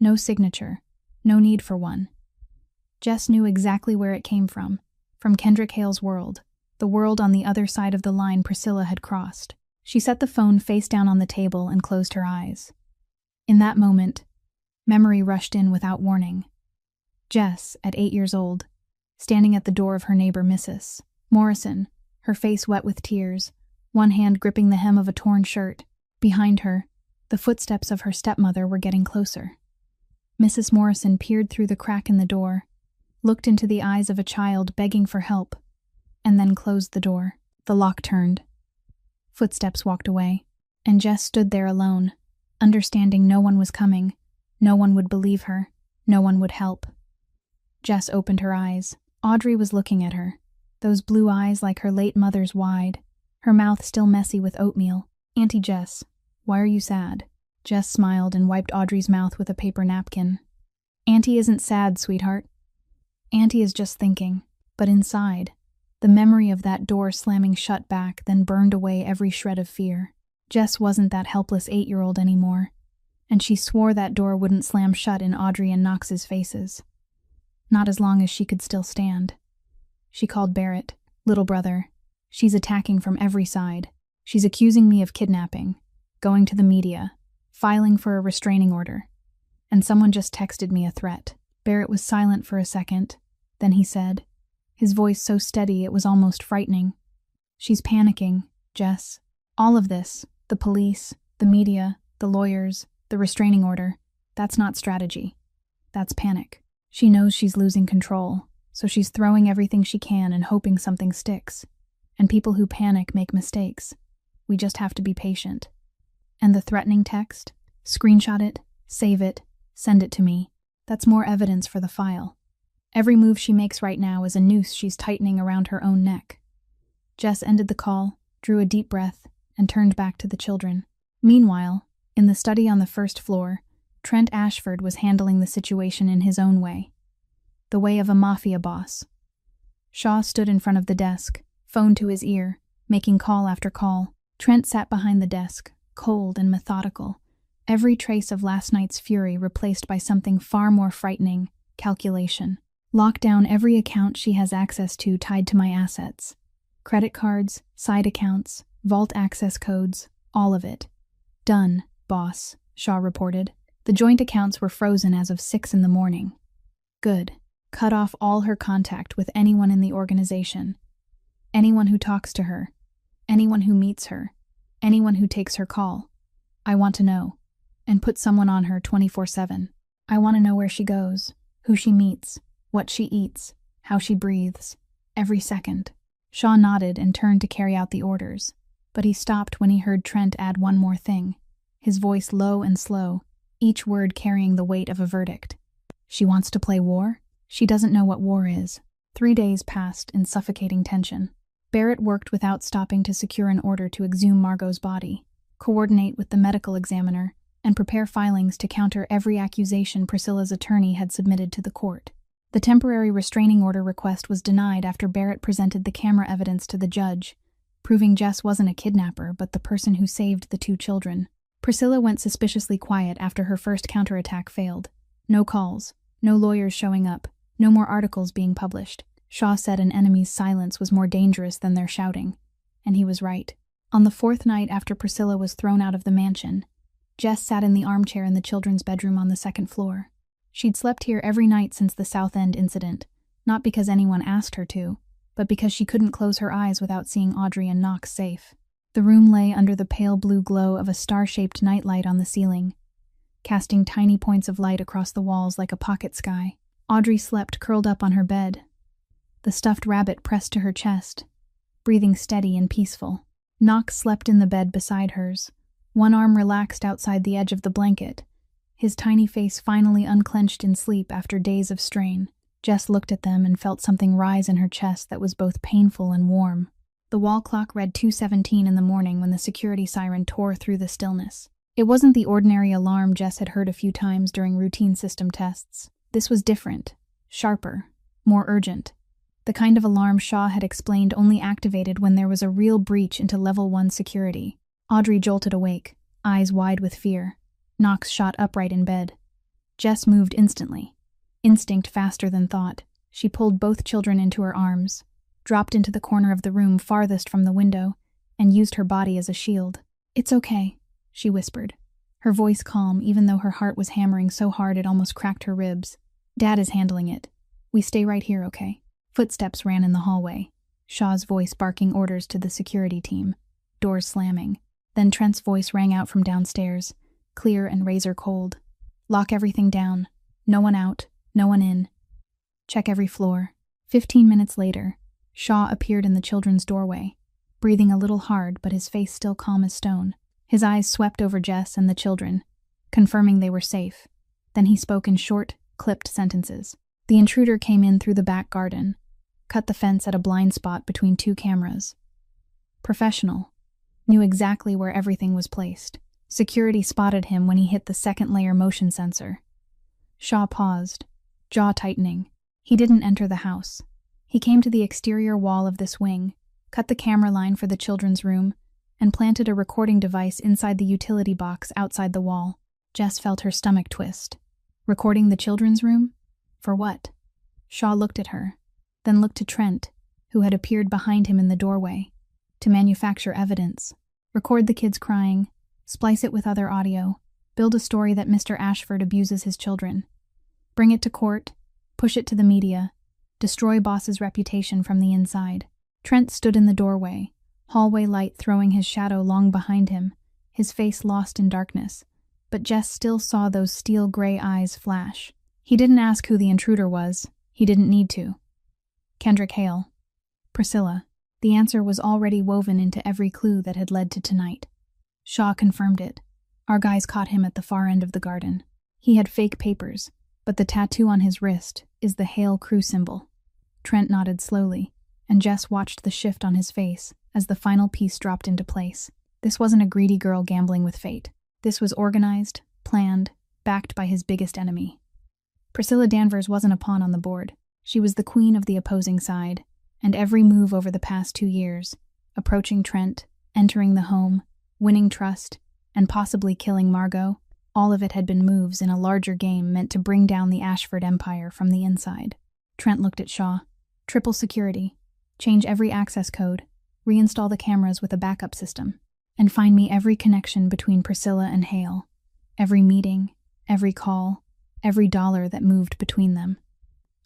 No signature. No need for one. Jess knew exactly where it came from Kendrick Hale's world, the world on the other side of the line Priscilla had crossed. She set the phone face down on the table and closed her eyes. In that moment, memory rushed in without warning. Jess, at 8 years old, standing at the door of her neighbor Mrs. Morrison, her face wet with tears, one hand gripping the hem of a torn shirt. Behind her, the footsteps of her stepmother were getting closer. Mrs. Morrison peered through the crack in the door, looked into the eyes of a child begging for help, and then closed the door. The lock turned. Footsteps walked away, and Jess stood there alone, understanding no one was coming, no one would believe her, no one would help. Jess opened her eyes. Audrey was looking at her, those blue eyes like her late mother's wide, her mouth still messy with oatmeal. "Auntie Jess, why are you sad?" Jess smiled and wiped Audrey's mouth with a paper napkin. "Auntie isn't sad, sweetheart. Auntie is just thinking." But inside, the memory of that door slamming shut back then burned away every shred of fear. Jess wasn't that helpless 8-year-old anymore, and she swore that door wouldn't slam shut in Audrey and Knox's faces. Not as long as she could still stand. She called Barrett, "Little brother, she's attacking from every side. She's accusing me of kidnapping, going to the media, filing for a restraining order. And someone just texted me a threat." Barrett was silent for a second. Then he said, his voice so steady it was almost frightening, "She's panicking, Jess. All of this, the police, the media, the lawyers, the restraining order, that's not strategy. That's panic. She knows she's losing control, so she's throwing everything she can and hoping something sticks. And people who panic make mistakes. We just have to be patient." "And the threatening text? Screenshot it, save it, send it to me. That's more evidence for the file. Every move she makes right now is a noose she's tightening around her own neck." Jess ended the call, drew a deep breath, and turned back to the children. Meanwhile, in the study on the first floor, Trent Ashford was handling the situation in his own way. The way of a Mafia boss. Shaw stood in front of the desk, phone to his ear, making call after call. Trent sat behind the desk, cold and methodical, every trace of last night's fury replaced by something far more frightening: calculation. "Lock down every account she has access to tied to my assets. Credit cards, side accounts, vault access codes, all of it." "Done, boss," Shaw reported. The joint accounts were frozen as of 6 in the morning. "Good. Cut off all her contact with anyone in the organization. Anyone who talks to her. Anyone who meets her. Anyone who takes her call. I want to know. And put someone on her 24/7. I want to know where she goes, who she meets, what she eats, how she breathes, every second." Shaw nodded and turned to carry out the orders, but he stopped when he heard Trent add one more thing, his voice low and slow, each word carrying the weight of a verdict. "She wants to play war? She doesn't know what war is." 3 days passed in suffocating tension. Barrett worked without stopping to secure an order to exhume Margot's body, coordinate with the medical examiner, and prepare filings to counter every accusation Priscilla's attorney had submitted to the court. The temporary restraining order request was denied after Barrett presented the camera evidence to the judge, proving Jess wasn't a kidnapper but the person who saved the 2 children. Priscilla went suspiciously quiet after her first counterattack failed. No calls, no lawyers showing up, no more articles being published. Shaw said an enemy's silence was more dangerous than their shouting, and he was right. On the 4th night after Priscilla was thrown out of the mansion, Jess sat in the armchair in the children's bedroom on the 2nd floor. She'd slept here every night since the South End incident, not because anyone asked her to, but because she couldn't close her eyes without seeing Audrey and Knox safe. The room lay under the pale blue glow of a star-shaped nightlight on the ceiling, casting tiny points of light across the walls like a pocket sky. Audrey slept curled up on her bed, the stuffed rabbit pressed to her chest, breathing steady and peaceful. Knox slept in the bed beside hers, one arm relaxed outside the edge of the blanket, his tiny face finally unclenched in sleep after days of strain. Jess looked at them and felt something rise in her chest that was both painful and warm. The wall clock read 2:17 in the morning when the security siren tore through the stillness. It wasn't the ordinary alarm Jess had heard a few times during routine system tests. This was different, sharper, more urgent. The kind of alarm Shaw had explained only activated when there was a real breach into Level 1 security. Audrey jolted awake, eyes wide with fear. Knox shot upright in bed. Jess moved instantly. Instinct faster than thought. She pulled both children into her arms, dropped into the corner of the room farthest from the window, and used her body as a shield. "It's okay," she whispered, her voice calm even though her heart was hammering so hard it almost cracked her ribs. "Dad is handling it. We stay right here, okay?" Footsteps ran in the hallway, Shaw's voice barking orders to the security team, doors slamming. Then Trent's voice rang out from downstairs, clear and razor cold. "Lock everything down. No one out, no one in. Check every floor." 15 minutes later, Shaw appeared in the children's doorway, breathing a little hard but his face still calm as stone. His eyes swept over Jess and the children, confirming they were safe. Then he spoke in short, clipped sentences. "The intruder came in through the back garden, cut the fence at a blind spot between two cameras. Professional. Knew exactly where everything was placed. Security spotted him when he hit the second-layer motion sensor." Shaw paused, jaw tightening. "He didn't enter the house. He came to the exterior wall of this wing, cut the camera line for the children's room, and planted a recording device inside the utility box outside the wall." Jess felt her stomach twist. Recording the children's room? For what? Shaw looked at her, then looked to Trent, who had appeared behind him in the doorway. To manufacture evidence. Record the kids crying, splice it with other audio, build a story that Mr. Ashford abuses his children. Bring it to court, push it to the media, destroy Boss's reputation from the inside. Trent stood in the doorway, hallway light throwing his shadow long behind him, his face lost in darkness, but Jess still saw those steel-gray eyes flash. He didn't ask who the intruder was. He didn't need to. Kendrick Hale. Priscilla. The answer was already woven into every clue that had led to tonight. Shaw confirmed it. "Our guys caught him at the far end of the garden. He had fake papers, but the tattoo on his wrist is the Hale crew symbol." Trent nodded slowly, and Jess watched the shift on his face as the final piece dropped into place. This wasn't a greedy girl gambling with fate. This was organized, planned, backed by his biggest enemy. Priscilla Danvers wasn't a pawn on the board. She was the queen of the opposing side, and every move over the past 2 years, approaching Trent, entering the home, winning trust, and possibly killing Margot, all of it had been moves in a larger game meant to bring down the Ashford empire from the inside. Trent looked at Shaw. "Triple security. Change every access code. Reinstall the cameras with a backup system. And find me every connection between Priscilla and Hale. Every meeting, every call, every dollar that moved between them.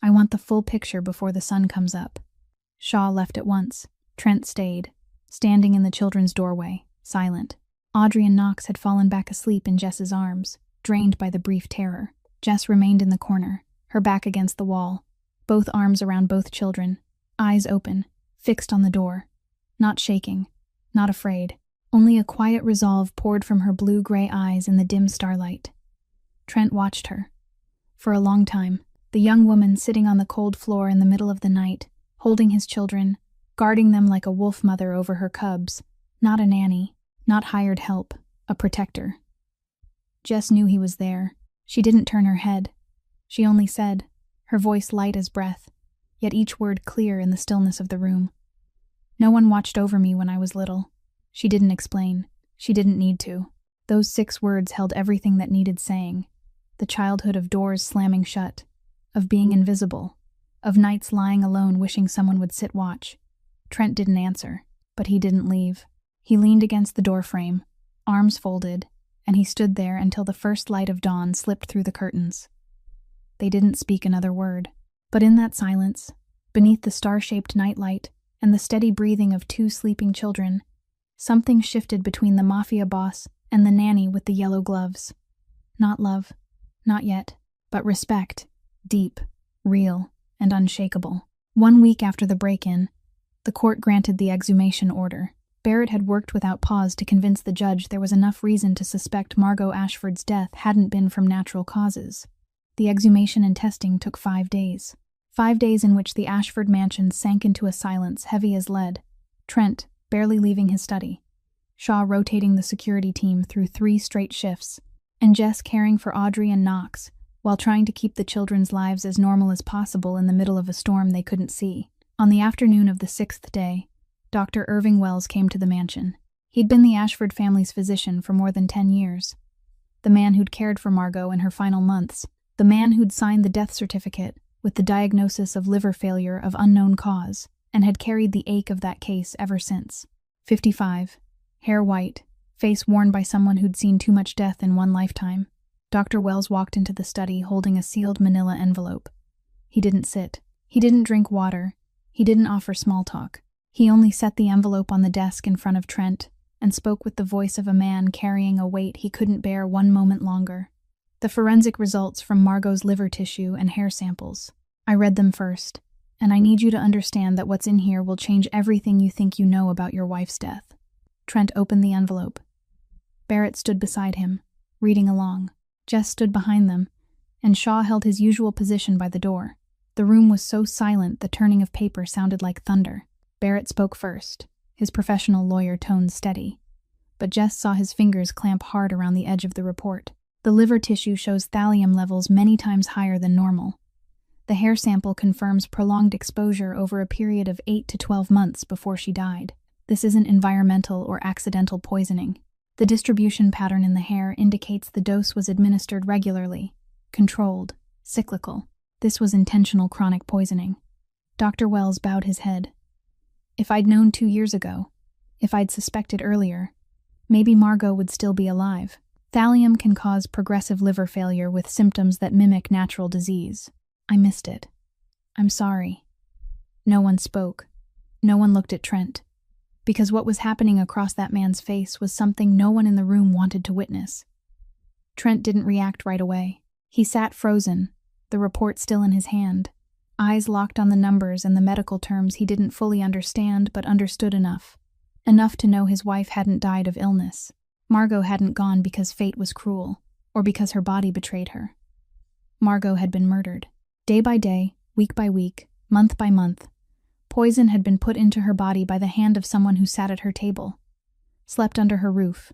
I want the full picture before the sun comes up." Shaw left at once. Trent stayed, standing in the children's doorway, silent. Audrey and Knox had fallen back asleep in Jess's arms, drained by the brief terror. Jess remained in the corner, her back against the wall, both arms around both children, eyes open, fixed on the door. Not shaking, not afraid. Only a quiet resolve poured from her blue-gray eyes in the dim starlight. Trent watched her. For a long time, the young woman sitting on the cold floor in the middle of the night, holding his children, guarding them like a wolf mother over her cubs, not a nanny, not hired help, a protector. Jess knew he was there. She didn't turn her head. She only said, her voice light as breath, yet each word clear in the stillness of the room. "No one watched over me when I was little." She didn't explain. She didn't need to. Those 6 words held everything that needed saying. The childhood of doors slamming shut, of being invisible, of nights lying alone wishing someone would sit watch. Trent didn't answer, but he didn't leave. He leaned against the doorframe, arms folded, and he stood there until the first light of dawn slipped through the curtains. They didn't speak another word, but in that silence, beneath the star-shaped nightlight and the steady breathing of 2 sleeping children, something shifted between the Mafia boss and the nanny with the yellow gloves. Not love, not yet, but respect, deep, real, and unshakable. 1 week after the break-in, the court granted the exhumation order. Barrett had worked without pause to convince the judge there was enough reason to suspect Margot Ashford's death hadn't been from natural causes. The exhumation and testing took 5 days. 5 days in which the Ashford mansion sank into a silence heavy as lead. Trent, barely leaving his study. Shaw rotating the security team through 3 straight shifts, and Jess caring for Audrey and Knox, while trying to keep the children's lives as normal as possible in the middle of a storm they couldn't see. On the afternoon of the 6th day, Dr. Irving Wells came to the mansion. He'd been the Ashford family's physician for more than 10 years. The man who'd cared for Margot in her final months. The man who'd signed the death certificate with the diagnosis of liver failure of unknown cause and had carried the ache of that case ever since. 55. Hair white, face worn by someone who'd seen too much death in one lifetime. Dr. Wells walked into the study holding a sealed manila envelope. He didn't sit. He didn't drink water. He didn't offer small talk. He only set the envelope on the desk in front of Trent and spoke with the voice of a man carrying a weight he couldn't bear one moment longer. The forensic results from Margot's liver tissue and hair samples. I read them first, and I need you to understand that what's in here will change everything you think you know about your wife's death. Trent opened the envelope. Barrett stood beside him, reading along. Jess stood behind them, and Shaw held his usual position by the door. The room was so silent the turning of paper sounded like thunder. Barrett spoke first, his professional lawyer tone steady. But Jess saw his fingers clamp hard around the edge of the report. The liver tissue shows thallium levels many times higher than normal. The hair sample confirms prolonged exposure over a period of 8 to 12 months before she died. This isn't environmental or accidental poisoning. The distribution pattern in the hair indicates the dose was administered regularly, controlled, cyclical. This was intentional chronic poisoning. Dr. Wells bowed his head. If I'd known 2 years ago, if I'd suspected earlier, maybe Margot would still be alive. Thallium can cause progressive liver failure with symptoms that mimic natural disease. I missed it. I'm sorry. No one spoke. No one looked at Trent. Because what was happening across that man's face was something no one in the room wanted to witness. Trent didn't react right away. He sat frozen, the report still in his hand, eyes locked on the numbers and the medical terms he didn't fully understand but understood enough. Enough to know his wife hadn't died of illness. Margot hadn't gone because fate was cruel, or because her body betrayed her. Margot had been murdered. Day by day, week by week, month by month, poison had been put into her body by the hand of someone who sat at her table, slept under her roof,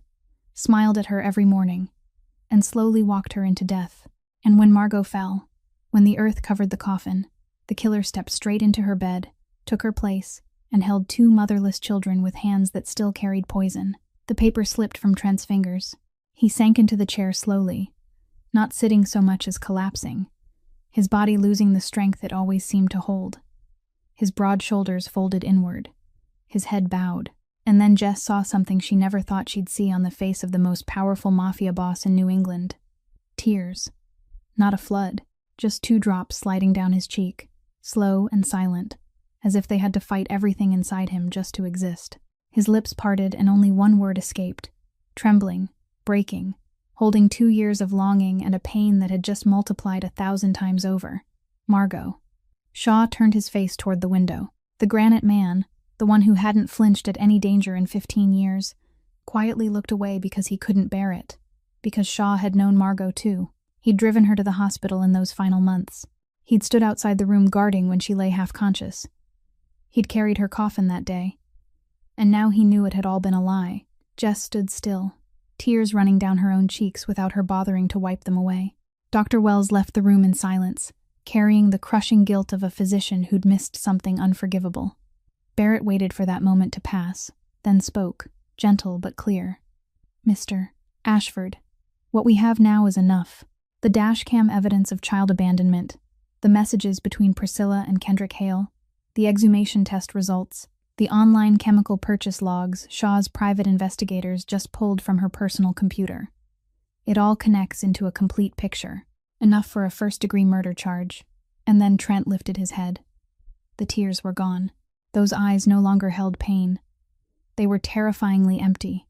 smiled at her every morning, and slowly walked her into death. And when Margot fell, when the earth covered the coffin, the killer stepped straight into her bed, took her place, and held 2 motherless children with hands that still carried poison. The paper slipped from Trent's fingers. He sank into the chair slowly, not sitting so much as collapsing, his body losing the strength it always seemed to hold. His broad shoulders folded inward, his head bowed. And then Jess saw something she never thought she'd see on the face of the most powerful mafia boss in New England. Tears. Not a flood, just 2 drops sliding down his cheek, slow and silent, as if they had to fight everything inside him just to exist. His lips parted and only one word escaped, trembling, breaking, holding 2 years of longing and a pain that had just multiplied 1,000 times over. Margot. Shaw turned his face toward the window. The granite man, the one who hadn't flinched at any danger in 15 years, quietly looked away because he couldn't bear it, because Shaw had known Margot too. He'd driven her to the hospital in those final months. He'd stood outside the room guarding when she lay half-conscious. He'd carried her coffin that day. And now he knew it had all been a lie. Jess stood still, tears running down her own cheeks without her bothering to wipe them away. Dr. Wells left the room in silence, carrying the crushing guilt of a physician who'd missed something unforgivable. Barrett waited for that moment to pass, then spoke, gentle but clear. Mr. Ashford, what we have now is enough. The dashcam evidence of child abandonment, the messages between Priscilla and Kendrick Hale, the exhumation test results, the online chemical purchase logs Shaw's private investigators just pulled from her personal computer. It all connects into a complete picture, enough for a first-degree murder charge. And then Trent lifted his head. The tears were gone. Those eyes no longer held pain. They were terrifyingly empty,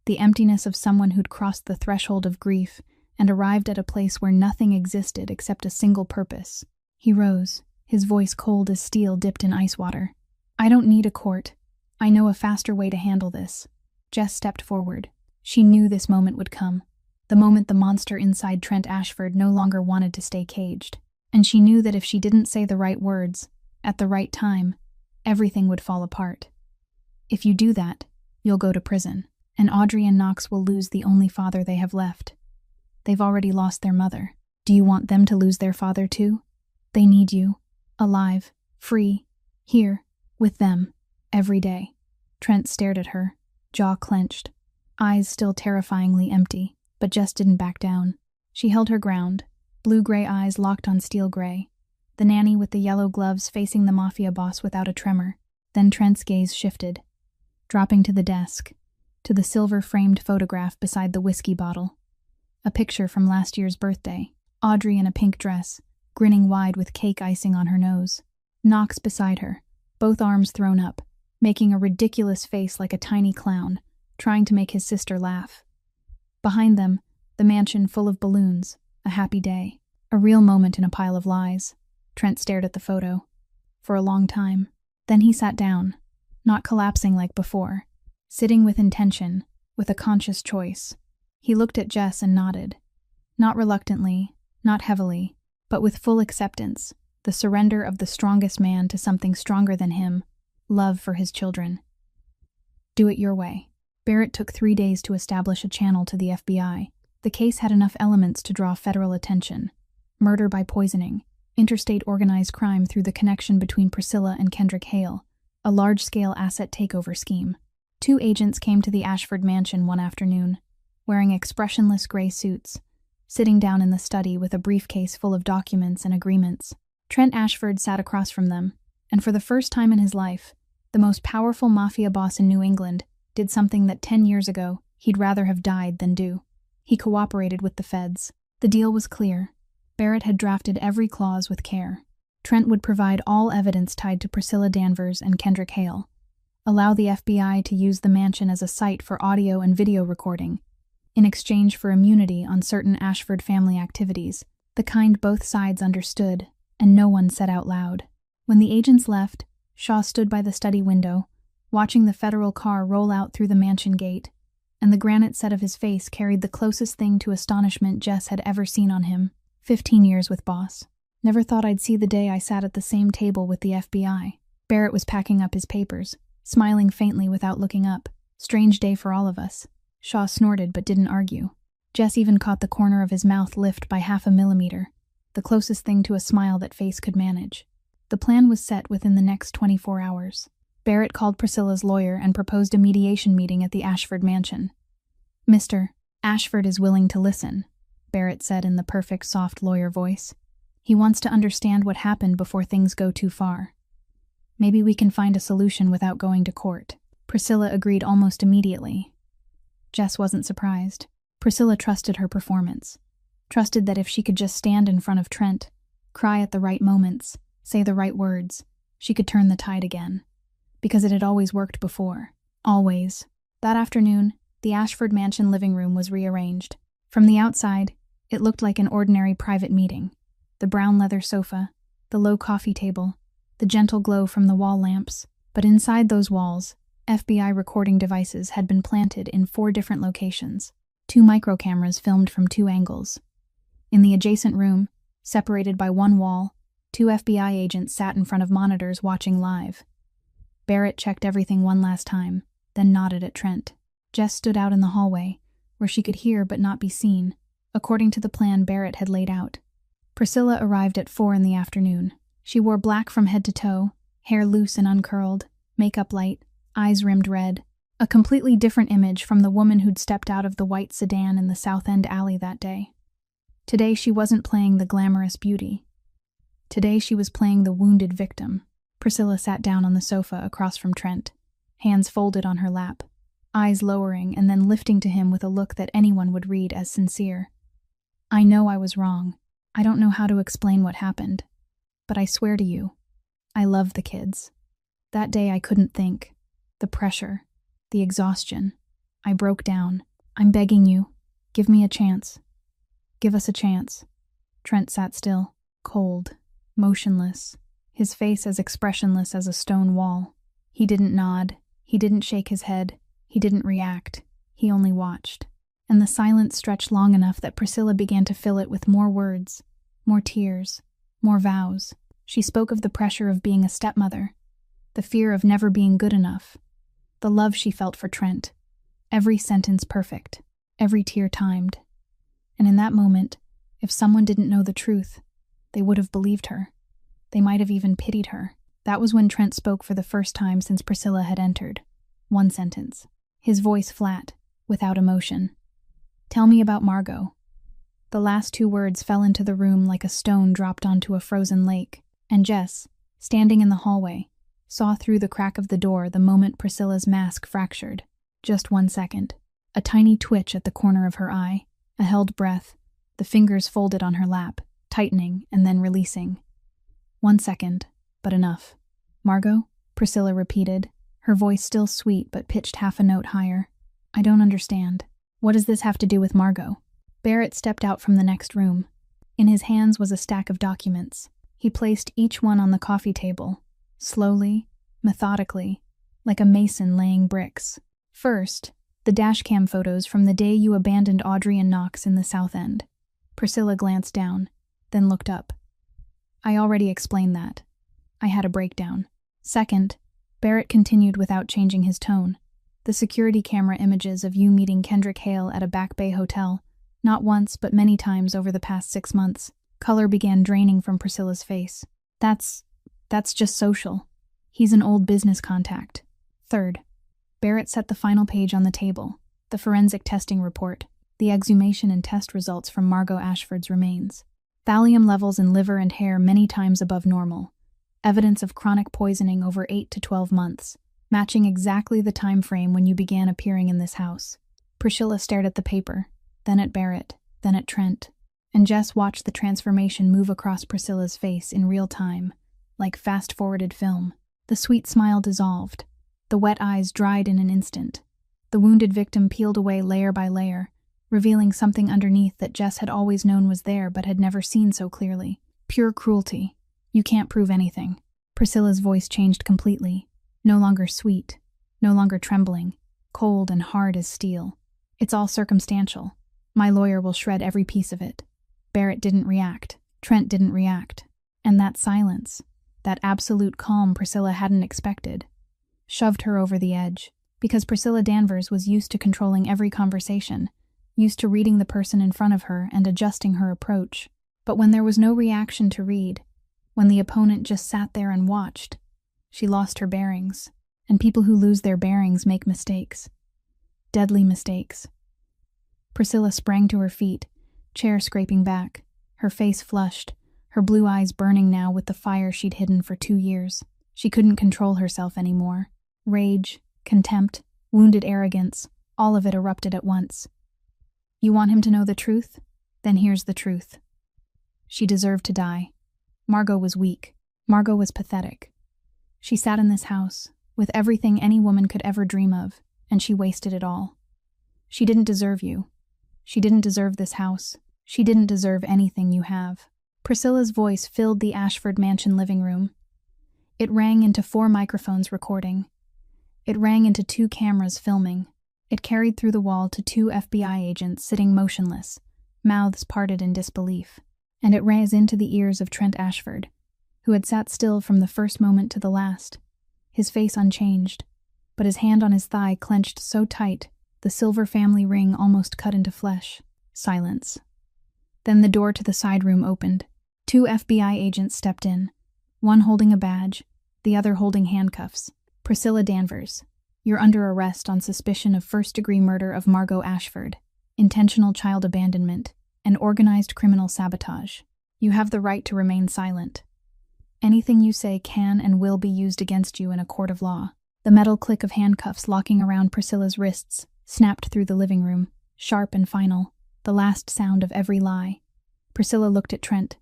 the emptiness of someone who'd crossed the threshold of grief and arrived at a place where nothing existed except a single purpose. He rose, his voice cold as steel dipped in ice water. I don't need a court. I know a faster way to handle this. Jess stepped forward. She knew this moment would come. The moment the monster inside Trent Ashford no longer wanted to stay caged. And she knew that if she didn't say the right words, at the right time, everything would fall apart. If you do that, you'll go to prison, and Audrey and Knox will lose the only father they have left. They've already lost their mother. Do you want them to lose their father too? They need you. Alive. Free. Here. With them. Every day. Trent stared at her, jaw clenched, eyes still terrifyingly empty, but Jess didn't back down. She held her ground, blue-gray eyes locked on steel-gray, the nanny with the yellow gloves facing the Mafia boss without a tremor. Then Trent's gaze shifted, dropping to the desk, to the silver-framed photograph beside the whiskey bottle. A picture from last year's birthday, Audrey in a pink dress, grinning wide with cake icing on her nose. Knox beside her, both arms thrown up, making a ridiculous face like a tiny clown, trying to make his sister laugh. Behind them, the mansion full of balloons, a happy day, a real moment in a pile of lies. Trent stared at the photo. For a long time. Then he sat down, not collapsing like before, sitting with intention, with a conscious choice. He looked at Jess and nodded. Not reluctantly, not heavily, but with full acceptance, the surrender of the strongest man to something stronger than him, love for his children. Do it your way. Barrett took 3 days to establish a channel to the FBI. The case had enough elements to draw federal attention. Murder by poisoning, interstate organized crime through the connection between Priscilla and Kendrick Hale, a large-scale asset takeover scheme. 2 agents came to the Ashford mansion one afternoon, wearing expressionless gray suits, sitting down in the study with a briefcase full of documents and agreements. Trent Ashford sat across from them, and for the first time in his life, the most powerful Mafia boss in New England did something that 10 years ago he'd rather have died than do. He cooperated with the feds. The deal was clear. Barrett had drafted every clause with care. Trent would provide all evidence tied to Priscilla Danvers and Kendrick Hale, allow the FBI to use the mansion as a site for audio and video recording, in exchange for immunity on certain Ashford family activities, the kind both sides understood and no one said out loud. When the agents left, Shaw stood by the study window, watching the federal car roll out through the mansion gate, and the granite set of his face carried the closest thing to astonishment Jess had ever seen on him. 15 years with boss. Never thought I'd see the day I sat at the same table with the FBI. Barrett was packing up his papers, smiling faintly without looking up. Strange day for all of us. Shaw snorted but didn't argue. Jess even caught the corner of his mouth lift by 0.5 millimeter, the closest thing to a smile that face could manage. The plan was set within the next 24 hours. Barrett called Priscilla's lawyer and proposed a mediation meeting at the Ashford mansion. Mr. Ashford is willing to listen, Barrett said in the perfect soft lawyer voice. He wants to understand what happened before things go too far. Maybe we can find a solution without going to court. Priscilla agreed almost immediately. Jess wasn't surprised. Priscilla trusted her performance. Trusted that if she could just stand in front of Trent, cry at the right moments, say the right words, she could turn the tide again. Because it had always worked before. Always. That afternoon, the Ashford mansion living room was rearranged. From the outside, it looked like an ordinary private meeting. The brown leather sofa, the low coffee table, the gentle glow from the wall lamps. But inside those walls, FBI recording devices had been planted in 4 different locations. 2 microcameras filmed from 2 angles. In the adjacent room, separated by 1 wall, 2 FBI agents sat in front of monitors watching live. Barrett checked everything one last time, then nodded at Trent. Jess stood out in the hallway, where she could hear but not be seen, according to the plan Barrett had laid out. Priscilla arrived at 4 in the afternoon. She wore black from head to toe, hair loose and uncurled, makeup light, eyes rimmed red, a completely different image from the woman who'd stepped out of the white sedan in the South End alley that day. Today she wasn't playing the glamorous beauty. Today she was playing the wounded victim. Priscilla sat down on the sofa across from Trent, hands folded on her lap, eyes lowering and then lifting to him with a look that anyone would read as sincere. I know I was wrong. I don't know how to explain what happened. But I swear to you, I love the kids. That day I couldn't think. The pressure, the exhaustion. I broke down. I'm begging you, give me a chance. Give us a chance. Trent sat still, cold, motionless, his face as expressionless as a stone wall. He didn't nod, he didn't shake his head, he didn't react, he only watched. And the silence stretched long enough that Priscilla began to fill it with more words, more tears, more vows. She spoke of the pressure of being a stepmother, the fear of never being good enough, the love she felt for Trent, every sentence perfect, every tear timed. And in that moment, if someone didn't know the truth, they would have believed her. They might have even pitied her. That was when Trent spoke for the first time since Priscilla had entered. 1 sentence. his voice flat, without emotion. "Tell me about Margot." The last two words fell into the room like a stone dropped onto a frozen lake, and Jess, standing in the hallway, saw through the crack of the door the moment Priscilla's mask fractured. Just 1 second. A tiny twitch at the corner of her eye, a held breath, the fingers folded on her lap, tightening and then releasing. 1 second, but enough. "Margot?" Priscilla repeated, her voice still sweet but pitched half a note higher. "I don't understand. What does this have to do with Margot?" Barrett stepped out from the next room. In his hands was a stack of documents. He placed each one on the coffee table, slowly, methodically, like a mason laying bricks. First, the dashcam photos from the day you abandoned Audrey and Knox in the South End. Priscilla glanced down, then looked up. "I already explained that. I had a breakdown." Second, Barrett continued without changing his tone. "The security camera images of you meeting Kendrick Hale at a Back Bay hotel, not once but many times over the past 6 months." Color began draining from Priscilla's face. That's just social. He's an old business contact." Third, Barrett set the final page on the table, the forensic testing report, the exhumation and test results from Margot Ashford's remains. Thallium levels in liver and hair many times above normal. Evidence of chronic poisoning over 8 to 12 months, matching exactly the time frame when you began appearing in this house. Priscilla stared at the paper, then at Barrett, then at Trent, and Jess watched the transformation move across Priscilla's face in real time, like fast-forwarded film. The sweet smile dissolved. The wet eyes dried in an instant. The wounded victim peeled away layer by layer, revealing something underneath that Jess had always known was there but had never seen so clearly. Pure cruelty. "You can't prove anything." Priscilla's voice changed completely, no longer sweet, no longer trembling, cold and hard as steel. "It's all circumstantial. My lawyer will shred every piece of it." Barrett didn't react. Trent didn't react. And that silence, that absolute calm Priscilla hadn't expected, shoved her over the edge, because Priscilla Danvers was used to controlling every conversation, used to reading the person in front of her and adjusting her approach. But when there was no reaction to read, when the opponent just sat there and watched, she lost her bearings. And people who lose their bearings make mistakes. Deadly mistakes. Priscilla sprang to her feet, chair scraping back, her face flushed, her blue eyes burning now with the fire she'd hidden for 2 years. She couldn't control herself anymore. Rage, contempt, wounded arrogance, all of it erupted at once. "You want him to know the truth? Then here's the truth." She deserved to die. Margot was weak. Margot was pathetic. She sat in this house, with everything any woman could ever dream of, and she wasted it all. She didn't deserve you. She didn't deserve this house. She didn't deserve anything you have. Priscilla's voice filled the Ashford Mansion living room. It rang into 4 microphones recording. It rang into 2 cameras filming. It carried through the wall to 2 FBI agents sitting motionless, mouths parted in disbelief. And it rang into the ears of Trent Ashford, who had sat still from the first moment to the last, his face unchanged, but his hand on his thigh clenched so tight the silver family ring almost cut into flesh. Silence. Then the door to the side room opened. 2 FBI agents stepped in, one holding a badge, the other holding handcuffs. "Priscilla Danvers, you're under arrest on suspicion of first-degree murder of Margot Ashford, intentional child abandonment, and organized criminal sabotage. You have the right to remain silent. Anything you say can and will be used against you in a court of law." The metal click of handcuffs locking around Priscilla's wrists snapped through the living room, sharp and final, the last sound of every lie. Priscilla looked at Trent.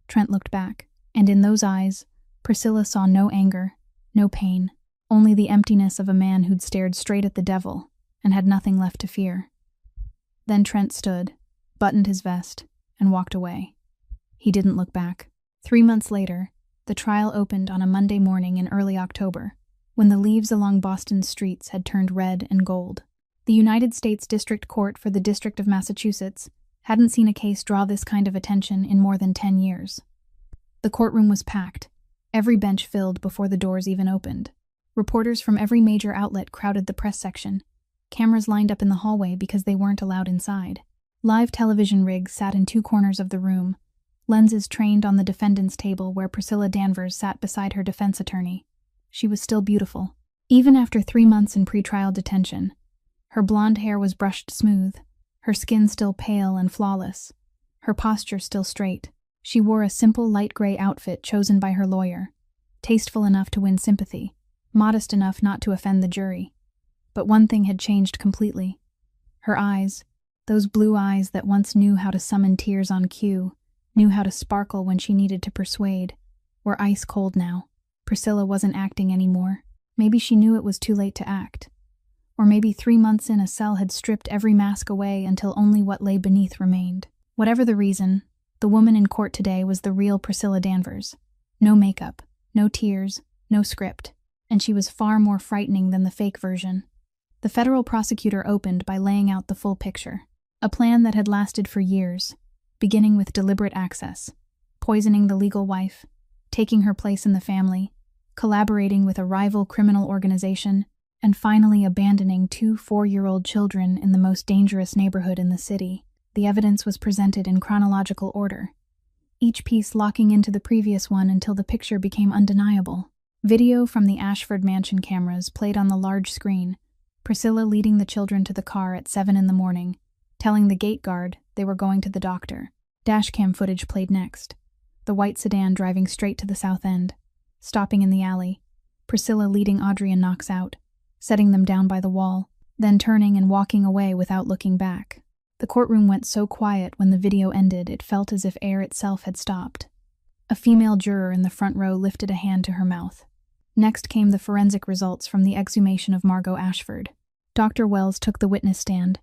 Trent looked back, and in those eyes, Priscilla saw no anger, no pain, only the emptiness of a man who'd stared straight at the devil and had nothing left to fear. Then Trent stood, buttoned his vest, and walked away. He didn't look back. 3 months later, the trial opened on a Monday morning in early October, when the leaves along Boston's streets had turned red and gold. The United States District Court for the District of Massachusetts hadn't seen a case draw this kind of attention in more than 10 years. The courtroom was packed, every bench filled before the doors even opened. Reporters from every major outlet crowded the press section. Cameras lined up in the hallway because they weren't allowed inside. Live television rigs sat in 2 corners of the room, lenses trained on the defendant's table where Priscilla Danvers sat beside her defense attorney. She was still beautiful. Even after 3 months in pretrial detention, Her blonde hair was brushed smooth, her skin still pale and flawless, her posture still straight. She wore a simple light gray outfit chosen by her lawyer, tasteful enough to win sympathy, modest enough not to offend the jury. But one thing had changed completely. Her eyes, those blue eyes that once knew how to summon tears on cue, knew how to sparkle when she needed to persuade, were ice cold now. Priscilla wasn't acting anymore. Maybe she knew it was too late to act. Or maybe 3 months in, a cell had stripped every mask away until only what lay beneath remained. Whatever the reason, the woman in court today was the real Priscilla Danvers. No makeup, no tears, no script, and she was far more frightening than the fake version. The federal prosecutor opened by laying out the full picture, a plan that had lasted for years, beginning with deliberate access, poisoning the legal wife, taking her place in the family, collaborating with a rival criminal organization, and finally abandoning 2 4-year-old children in the most dangerous neighborhood in the city. The evidence was presented in chronological order, each piece locking into the previous one until the picture became undeniable. Video from the Ashford Mansion cameras played on the large screen, Priscilla leading the children to the car at 7 in the morning, telling the gate guard they were going to the doctor. Dashcam footage played next, the white sedan driving straight to the south end, stopping in the alley, Priscilla leading Audrey and Knox out, setting them down by the wall, then turning and walking away without looking back. The courtroom went so quiet when the video ended it felt as if air itself had stopped. A female juror in the front row lifted a hand to her mouth. Next came the forensic results from the exhumation of Margot Ashford. Dr. Wells took the witness stand,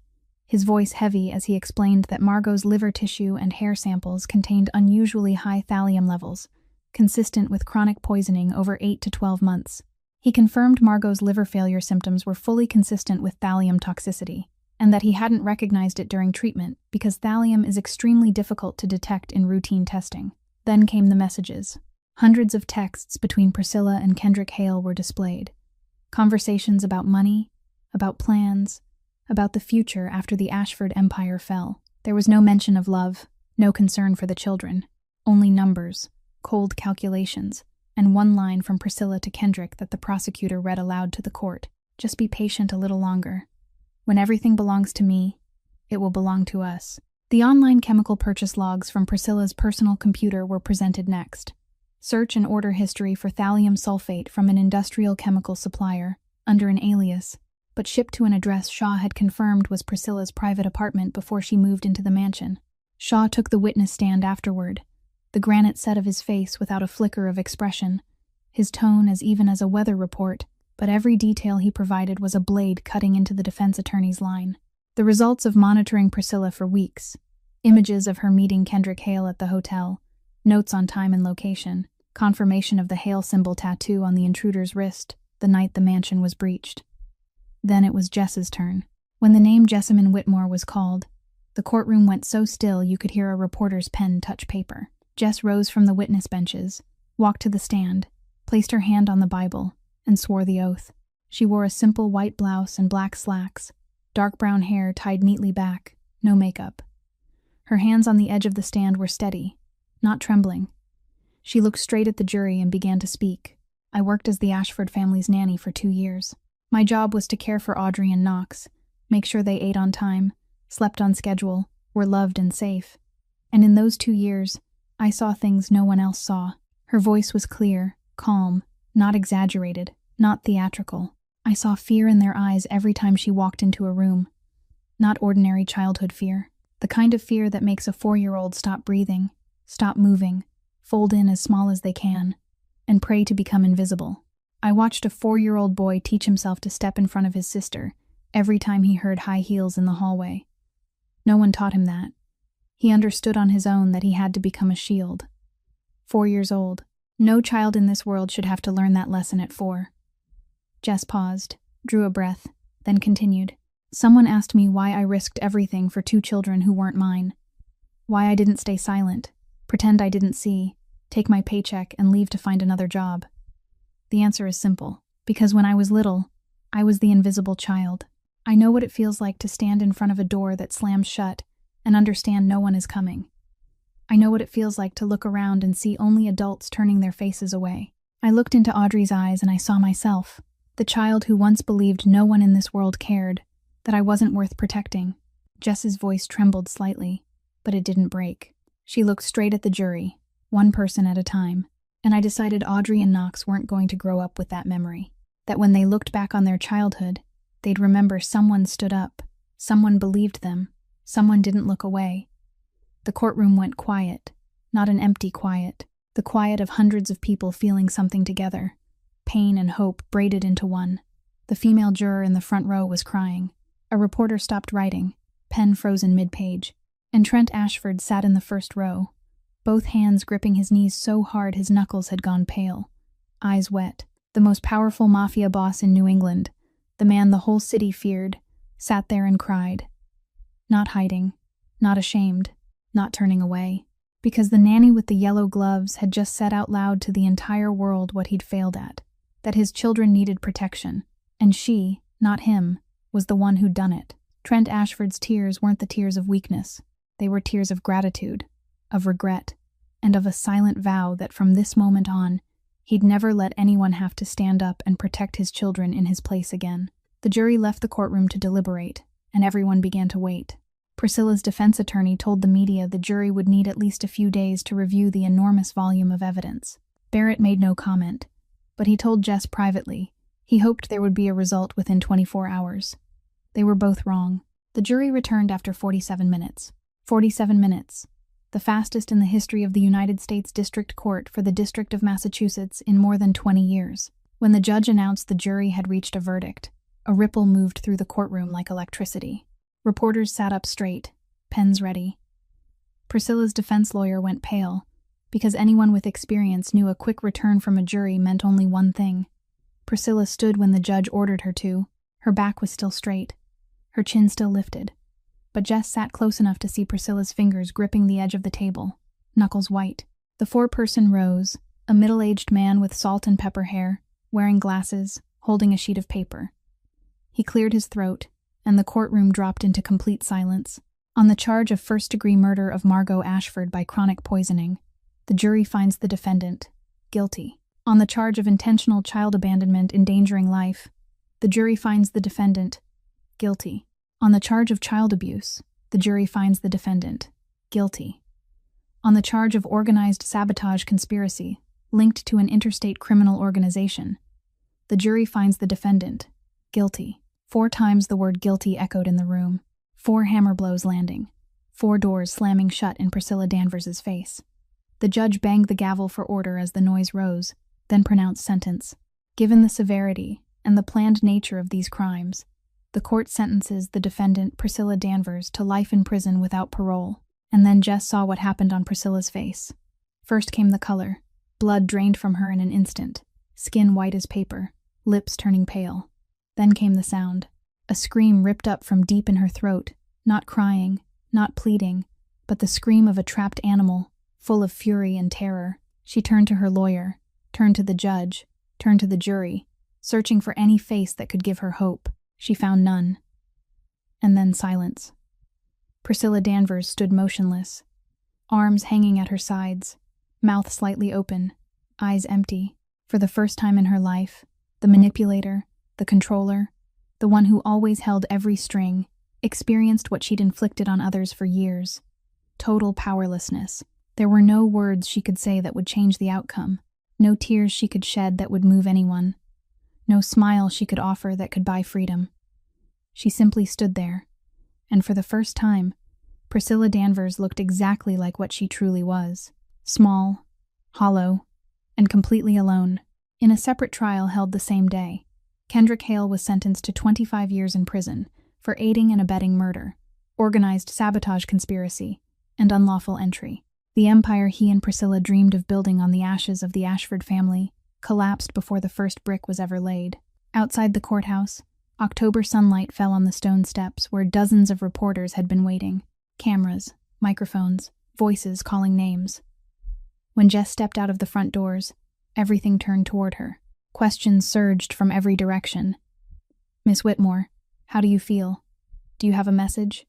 his voice heavy as he explained that Margot's liver tissue and hair samples contained unusually high thallium levels, consistent with chronic poisoning over 8 to 12 months. He confirmed Margot's liver failure symptoms were fully consistent with thallium toxicity, and that he hadn't recognized it during treatment because thallium is extremely difficult to detect in routine testing. Then came the messages. Hundreds of texts between Priscilla and Kendrick Hale were displayed. Conversations about money, about plans, about the future after the Ashford empire fell. There was no mention of love, no concern for the children, only numbers, cold calculations, and one line from Priscilla to Kendrick that the prosecutor read aloud to the court. Just be patient a little longer. When everything belongs to me, it will belong to us. The online chemical purchase logs from Priscilla's personal computer were presented next. Search and order history for thallium sulfate from an industrial chemical supplier, under an alias, but shipped to an address Shaw had confirmed was Priscilla's private apartment before she moved into the mansion. Shaw took the witness stand afterward, the granite set of his face without a flicker of expression, his tone as even as a weather report, but every detail he provided was a blade cutting into the defense attorney's line. The results of monitoring Priscilla for weeks, images of her meeting Kendrick Hale at the hotel, notes on time and location, confirmation of the Hale symbol tattoo on the intruder's wrist the night the mansion was breached. Then it was Jess's turn. When the name Jessamine Whitmore was called, the courtroom went so still you could hear a reporter's pen touch paper. Jess rose from the witness benches, walked to the stand, placed her hand on the Bible, and swore the oath. She wore a simple white blouse and black slacks, dark brown hair tied neatly back, no makeup. Her hands on the edge of the stand were steady, not trembling. She looked straight at the jury and began to speak. I worked as the Ashford family's nanny for 2 years. My job was to care for Audrey and Knox, make sure they ate on time, slept on schedule, were loved and safe. And in those 2 years, I saw things no one else saw. Her voice was clear, calm, not exaggerated, not theatrical. I saw fear in their eyes every time she walked into a room. Not ordinary childhood fear. The kind of fear that makes a 4-year-old stop breathing, stop moving, fold in as small as they can, and pray to become invisible. I watched a 4-year-old boy teach himself to step in front of his sister every time he heard high heels in the hallway. No one taught him that. He understood on his own that he had to become a shield. 4 years old. No child in this world should have to learn that lesson at 4. Jess paused, drew a breath, then continued. Someone asked me why I risked everything for 2 children who weren't mine. Why I didn't stay silent, pretend I didn't see, take my paycheck and leave to find another job. The answer is simple. Because when I was little, I was the invisible child. I know what it feels like to stand in front of a door that slams shut and understand no one is coming. I know what it feels like to look around and see only adults turning their faces away. I looked into Audrey's eyes and I saw myself, the child who once believed no one in this world cared, That I wasn't worth protecting. Jess's voice trembled slightly, but it didn't break. She looked straight at the jury, one person at a time, and I decided Audrey and Knox weren't going to grow up with that memory. That when they looked back on their childhood, they'd remember someone stood up, someone believed them, someone didn't look away. The courtroom went quiet, not an empty quiet, the quiet of hundreds of people feeling something together, pain and hope braided into one. The female juror in the front row was crying. A reporter stopped writing, pen frozen mid-page, and Trent Ashford sat in the first row, both hands gripping his knees so hard his knuckles had gone pale, eyes wet. The most powerful mafia boss in New England, the man the whole city feared, sat there and cried. Not hiding, not ashamed, not turning away, because the nanny with the yellow gloves had just said out loud to the entire world what he'd failed at, that his children needed protection, and she, not him, was the one who'd done it. Trent Ashford's tears weren't the tears of weakness. They were tears of gratitude, of regret, and of a silent vow that from this moment on, he'd never let anyone have to stand up and protect his children in his place again. The jury left the courtroom to deliberate, and everyone began to wait. Priscilla's defense attorney told the media the jury would need at least a few days to review the enormous volume of evidence. Barrett made no comment, but he told Jess privately he hoped there would be a result within 24 hours. They were both wrong. The jury returned after 47 minutes. 47 minutes. The fastest in the history of the United States District Court for the District of Massachusetts in more than 20 years. When the judge announced the jury had reached a verdict, a ripple moved through the courtroom like electricity. Reporters sat up straight, pens ready. Priscilla's defense lawyer went pale, because anyone with experience knew a quick return from a jury meant only one thing. Priscilla stood when the judge ordered her to. Her back was still straight, her chin still lifted. But Jess sat close enough to see Priscilla's fingers gripping the edge of the table, knuckles white. The foreperson rose, a middle-aged man with salt and pepper hair, wearing glasses, holding a sheet of paper. He cleared his throat, and the courtroom dropped into complete silence. On the charge of first-degree murder of Margot Ashford by chronic poisoning, the jury finds the defendant guilty. On the charge of intentional child abandonment endangering life, the jury finds the defendant guilty. On the charge of child abuse, the jury finds the defendant guilty. On the charge of organized sabotage conspiracy linked to an interstate criminal organization, the jury finds the defendant guilty. 4 times the word guilty echoed in the room, 4 hammer blows landing, 4 doors slamming shut in Priscilla Danvers's face. The judge banged the gavel for order as the noise rose, then pronounced sentence. Given the severity and the planned nature of these crimes, the court sentences the defendant, Priscilla Danvers, to life in prison without parole. And then Jess saw what happened on Priscilla's face. First came the color. Blood drained from her in an instant, skin white as paper, lips turning pale. Then came the sound. A scream ripped up from deep in her throat, not crying, not pleading, but the scream of a trapped animal, full of fury and terror. She turned to her lawyer, turned to the judge, turned to the jury, searching for any face that could give her hope. She found none. And then silence. Priscilla Danvers stood motionless, arms hanging at her sides, mouth slightly open, eyes empty. For the first time in her life, the manipulator, the controller, the one who always held every string, experienced what she'd inflicted on others for years. Total powerlessness. There were no words she could say that would change the outcome, no tears she could shed that would move anyone, no smile she could offer that could buy freedom. She simply stood there, and for the first time, Priscilla Danvers looked exactly like what she truly was. Small, hollow, and completely alone. In a separate trial held the same day, Kendrick Hale was sentenced to 25 years in prison for aiding and abetting murder, organized sabotage conspiracy, and unlawful entry. The empire he and Priscilla dreamed of building on the ashes of the Ashford family collapsed before the first brick was ever laid. Outside the courthouse, October sunlight fell on the stone steps where dozens of reporters had been waiting. Cameras, microphones, voices calling names. When Jess stepped out of the front doors, everything turned toward her. Questions surged from every direction. Miss Whitmore, how do you feel? Do you have a message?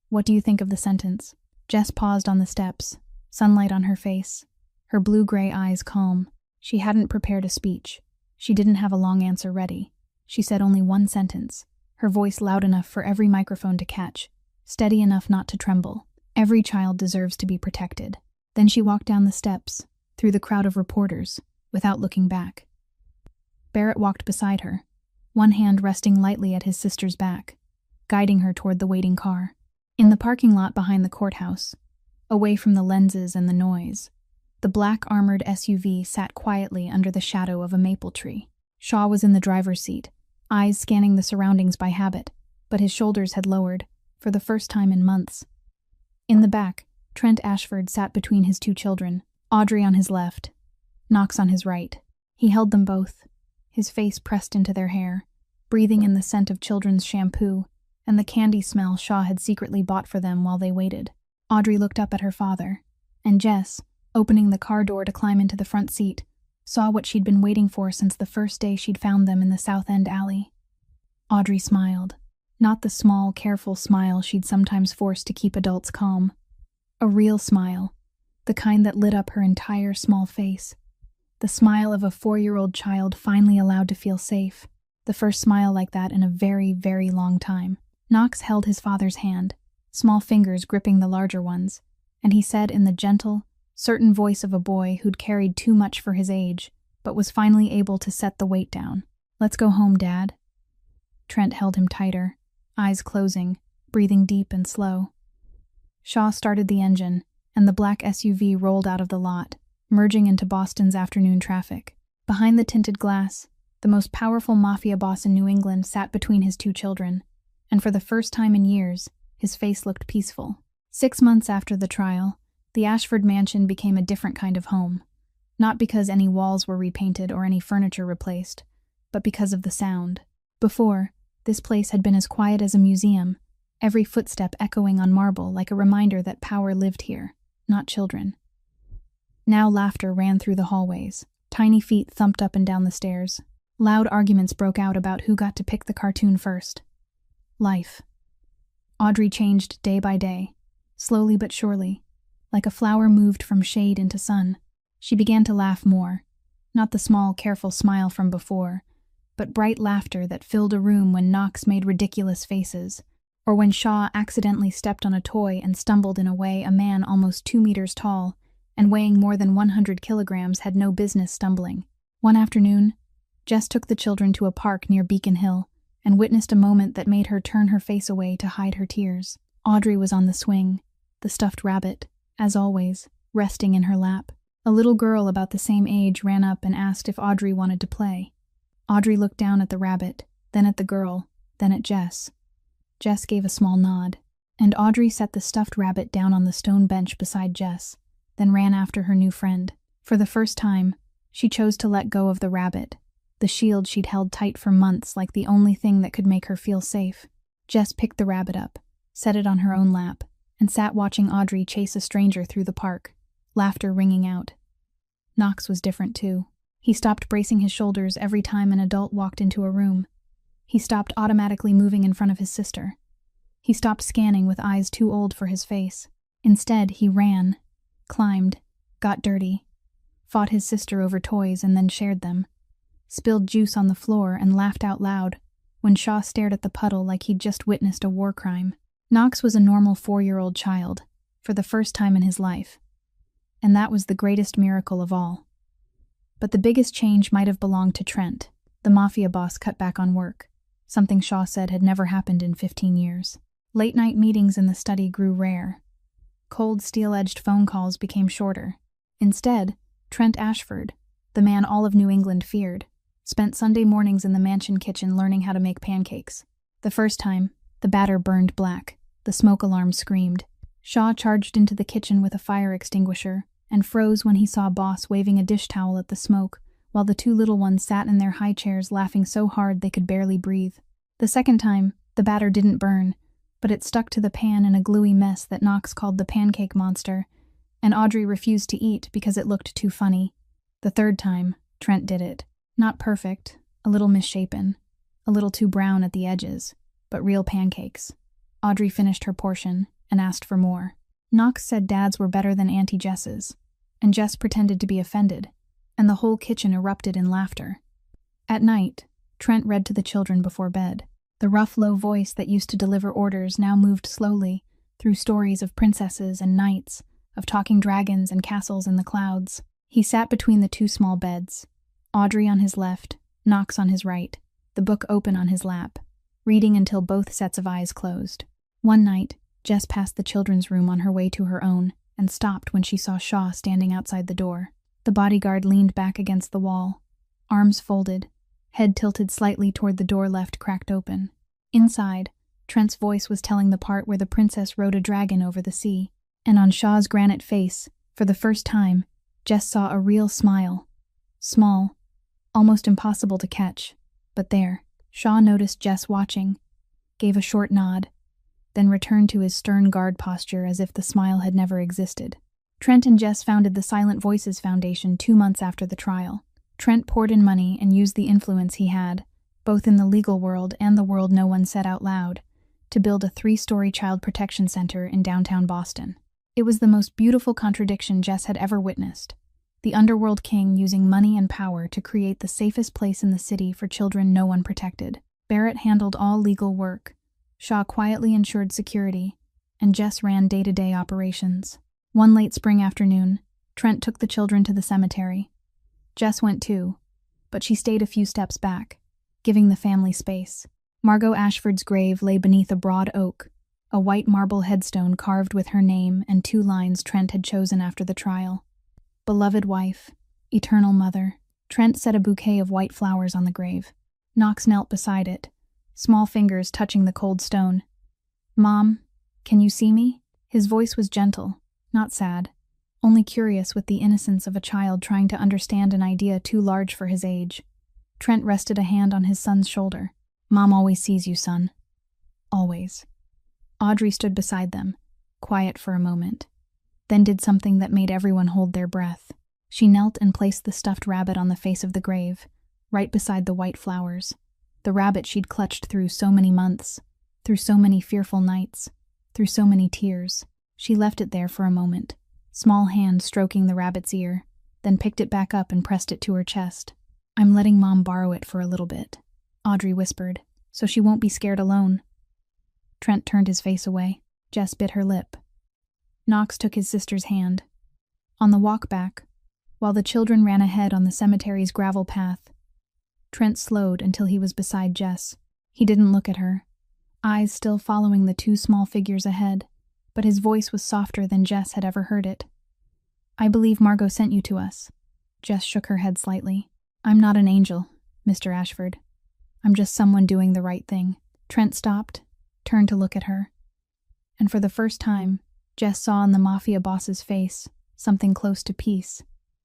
What do you think of the sentence? Jess paused on the steps, sunlight on her face, her blue-gray eyes calm. She hadn't prepared a speech. She didn't have a long answer ready. She said only one sentence, her voice loud enough for every microphone to catch, steady enough not to tremble. Every child deserves to be protected. Then she walked down the steps, through the crowd of reporters, without looking back. Barrett walked beside her, one hand resting lightly at his sister's back, guiding her toward the waiting car. In the parking lot behind the courthouse, away from the lenses and the noise, the black armored SUV sat quietly under the shadow of a maple tree. Shaw was in the driver's seat, eyes scanning the surroundings by habit, but his shoulders had lowered, for the first time in months. In the back, Trent Ashford sat between his two children, Audrey on his left, Knox on his right. He held them both, his face pressed into their hair, breathing in the scent of children's shampoo and the candy smell Shaw had secretly bought for them while they waited. Audrey looked up at her father, and Jess, opening the car door to climb into the front seat, saw what she'd been waiting for since the first day she'd found them in the South End alley. Audrey smiled, not the small, careful smile she'd sometimes forced to keep adults calm. A real smile, the kind that lit up her entire small face. The smile of a 4-year-old child finally allowed to feel safe. The first smile like that in a very, very long time. Knox held his father's hand, small fingers gripping the larger ones, and he said in the gentle, certain voice of a boy who'd carried too much for his age, but was finally able to set the weight down. "Let's go home, Dad." Trent held him tighter, eyes closing, breathing deep and slow. Shaw started the engine, and the black SUV rolled out of the lot, merging into Boston's afternoon traffic. Behind the tinted glass, the most powerful mafia boss in New England sat between his two children, and for the first time in years, his face looked peaceful. 6 months after the trial, the Ashford mansion became a different kind of home, not because any walls were repainted or any furniture replaced, but because of the sound. Before, this place had been as quiet as a museum, every footstep echoing on marble like a reminder that power lived here, not children. Now laughter ran through the hallways, tiny feet thumped up and down the stairs. Loud arguments broke out about who got to pick the cartoon first. Life. Audrey changed day by day, slowly but surely, like a flower moved from shade into sun. She began to laugh more, not the small, careful smile from before, but bright laughter that filled a room when Knox made ridiculous faces, or when Shaw accidentally stepped on a toy and stumbled in a way a man almost 2 meters tall and weighing more than 100 kilograms had no business stumbling. One afternoon, Jess took the children to a park near Beacon Hill and witnessed a moment that made her turn her face away to hide her tears. Audrey was on the swing, the stuffed rabbit, as always, resting in her lap. A little girl about the same age ran up and asked if Audrey wanted to play. Audrey looked down at the rabbit, then at the girl, then at Jess. Jess gave a small nod, and Audrey set the stuffed rabbit down on the stone bench beside Jess, then ran after her new friend. For the first time, she chose to let go of the rabbit, the shield she'd held tight for months like the only thing that could make her feel safe. Jess picked the rabbit up, set it on her own lap, and sat watching Audrey chase a stranger through the park, laughter ringing out. Knox was different too. He stopped bracing his shoulders every time an adult walked into a room. He stopped automatically moving in front of his sister. He stopped scanning with eyes too old for his face. Instead, he ran, climbed, got dirty, fought his sister over toys and then shared them, spilled juice on the floor and laughed out loud when Shaw stared at the puddle like he'd just witnessed a war crime. Knox was a normal 4-year-old child, for the first time in his life. And that was the greatest miracle of all. But the biggest change might have belonged to Trent. The mafia boss cut back on work, something Shaw said had never happened in 15 years. Late-night meetings in the study grew rare. Cold, steel-edged phone calls became shorter. Instead, Trent Ashford, the man all of New England feared, spent Sunday mornings in the mansion kitchen learning how to make pancakes. The first time, the batter burned black. The smoke alarm screamed. Shaw charged into the kitchen with a fire extinguisher and froze when he saw Boss waving a dish towel at the smoke, while the two little ones sat in their high chairs laughing so hard they could barely breathe. The second time, the batter didn't burn, but it stuck to the pan in a gluey mess that Knox called the pancake monster, and Audrey refused to eat because it looked too funny. The third time, Trent did it. Not perfect, a little misshapen, a little too brown at the edges, but real pancakes. Audrey finished her portion and asked for more. Knox said Dad's were better than Auntie Jess's, and Jess pretended to be offended, and the whole kitchen erupted in laughter. At night, Trent read to the children before bed. The rough, low voice that used to deliver orders now moved slowly through stories of princesses and knights, of talking dragons and castles in the clouds. He sat between the two small beds, Audrey on his left, Knox on his right, the book open on his lap, reading until both sets of eyes closed. One night, Jess passed the children's room on her way to her own and stopped when she saw Shaw standing outside the door. The bodyguard leaned back against the wall, arms folded, head tilted slightly toward the door left cracked open. Inside, Trent's voice was telling the part where the princess rode a dragon over the sea, and on Shaw's granite face, for the first time, Jess saw a real smile. Small, almost impossible to catch, but there. Shaw noticed Jess watching, gave a short nod, then returned to his stern guard posture as if the smile had never existed. Trent and Jess founded the Silent Voices Foundation 2 months after the trial. Trent poured in money and used the influence he had, both in the legal world and the world no one said out loud, to build a 3-story child protection center in downtown Boston. It was the most beautiful contradiction Jess had ever witnessed. The underworld king using money and power to create the safest place in the city for children no one protected. Barrett handled all legal work. Shaw quietly ensured security, and Jess ran day-to-day operations. One late spring afternoon, Trent took the children to the cemetery. Jess went too, but she stayed a few steps back, giving the family space. Margot Ashford's grave lay beneath a broad oak, a white marble headstone carved with her name and 2 lines Trent had chosen after the trial. Beloved wife, eternal mother. Trent set a bouquet of white flowers on the grave. Knox knelt beside it, small fingers touching the cold stone. Mom, can you see me? His voice was gentle, not sad, only curious with the innocence of a child trying to understand an idea too large for his age. Trent rested a hand on his son's shoulder. Mom always sees you, son. Always. Audrey stood beside them, quiet for a moment, then did something that made everyone hold their breath. She knelt and placed the stuffed rabbit on the face of the grave, right beside the white flowers. The rabbit she'd clutched through so many months, through so many fearful nights, through so many tears. She left it there for a moment, small hand stroking the rabbit's ear, then picked it back up and pressed it to her chest. I'm letting Mom borrow it for a little bit, Audrey whispered, so she won't be scared alone. Trent turned his face away. Jess bit her lip. Knox took his sister's hand. On the walk back, while the children ran ahead on the cemetery's gravel path, Trent slowed until he was beside Jess. He didn't look at her, eyes still following the 2 small figures ahead, but his voice was softer than Jess had ever heard it. I believe Margot sent you to us. Jess shook her head slightly. I'm not an angel, Mr. Ashford. I'm just someone doing the right thing. Trent stopped, turned to look at her, and for the first time, Jess saw in the Mafia boss's face something close to peace.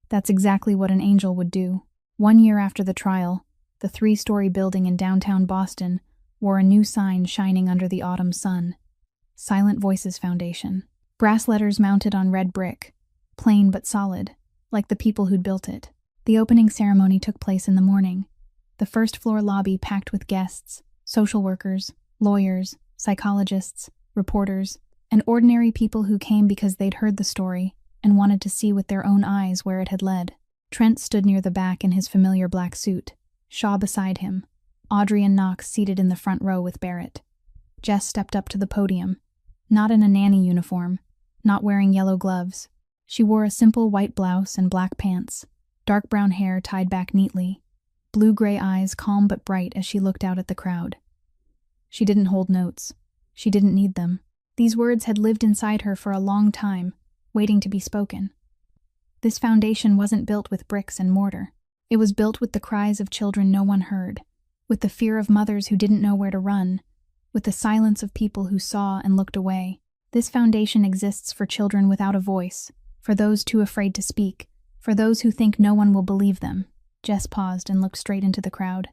That's exactly what an angel would do. 1 year after the trial, the 3-story building in downtown Boston wore a new sign shining under the autumn sun. Silent Voices Foundation. Brass letters mounted on red brick, plain but solid, like the people who'd built it. The opening ceremony took place in the morning. The first-floor lobby packed with guests, social workers, lawyers, psychologists, reporters, and ordinary people who came because they'd heard the story and wanted to see with their own eyes where it had led. Trent stood near the back in his familiar black suit, Shaw beside him, Audrey and Knox seated in the front row with Barrett. Jess stepped up to the podium, not in a nanny uniform, not wearing yellow gloves. She wore a simple white blouse and black pants, dark brown hair tied back neatly, blue-gray eyes calm but bright as she looked out at the crowd. She didn't hold notes. She didn't need them. These words had lived inside her for a long time, waiting to be spoken. This foundation wasn't built with bricks and mortar. It was built with the cries of children no one heard, with the fear of mothers who didn't know where to run, with the silence of people who saw and looked away. This foundation exists for children without a voice, for those too afraid to speak, for those who think no one will believe them. Jess paused and looked straight into the crowd.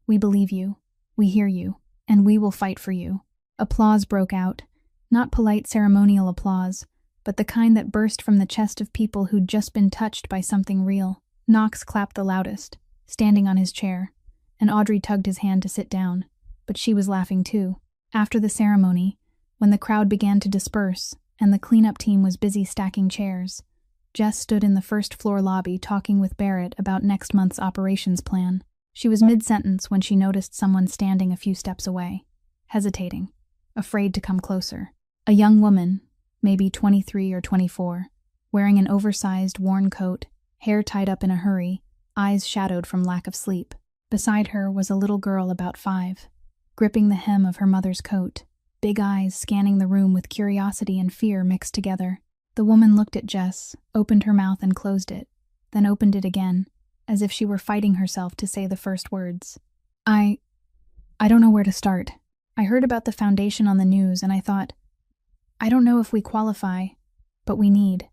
We believe you, we hear you, and we will fight for you. Applause broke out, not polite ceremonial applause, but the kind that burst from the chest of people who'd just been touched by something real. Knox clapped the loudest, standing on his chair, and Audrey tugged his hand to sit down, but she was laughing too. After the ceremony, when the crowd began to disperse and the cleanup team was busy stacking chairs, Jess stood in the first-floor lobby talking with Barrett about next month's operations plan. She was mid-sentence when she noticed someone standing a few steps away, hesitating, afraid to come closer. A young woman, maybe 23 or 24, wearing an oversized, worn coat, hair tied up in a hurry, eyes shadowed from lack of sleep. Beside her was a little girl about 5, gripping the hem of her mother's coat, big eyes scanning the room with curiosity and fear mixed together. The woman looked at Jess, opened her mouth and closed it, then opened it again, as if she were fighting herself to say the first words. I don't know where to start. I heard about the foundation on the news and I thought, I don't know if we qualify, but we need.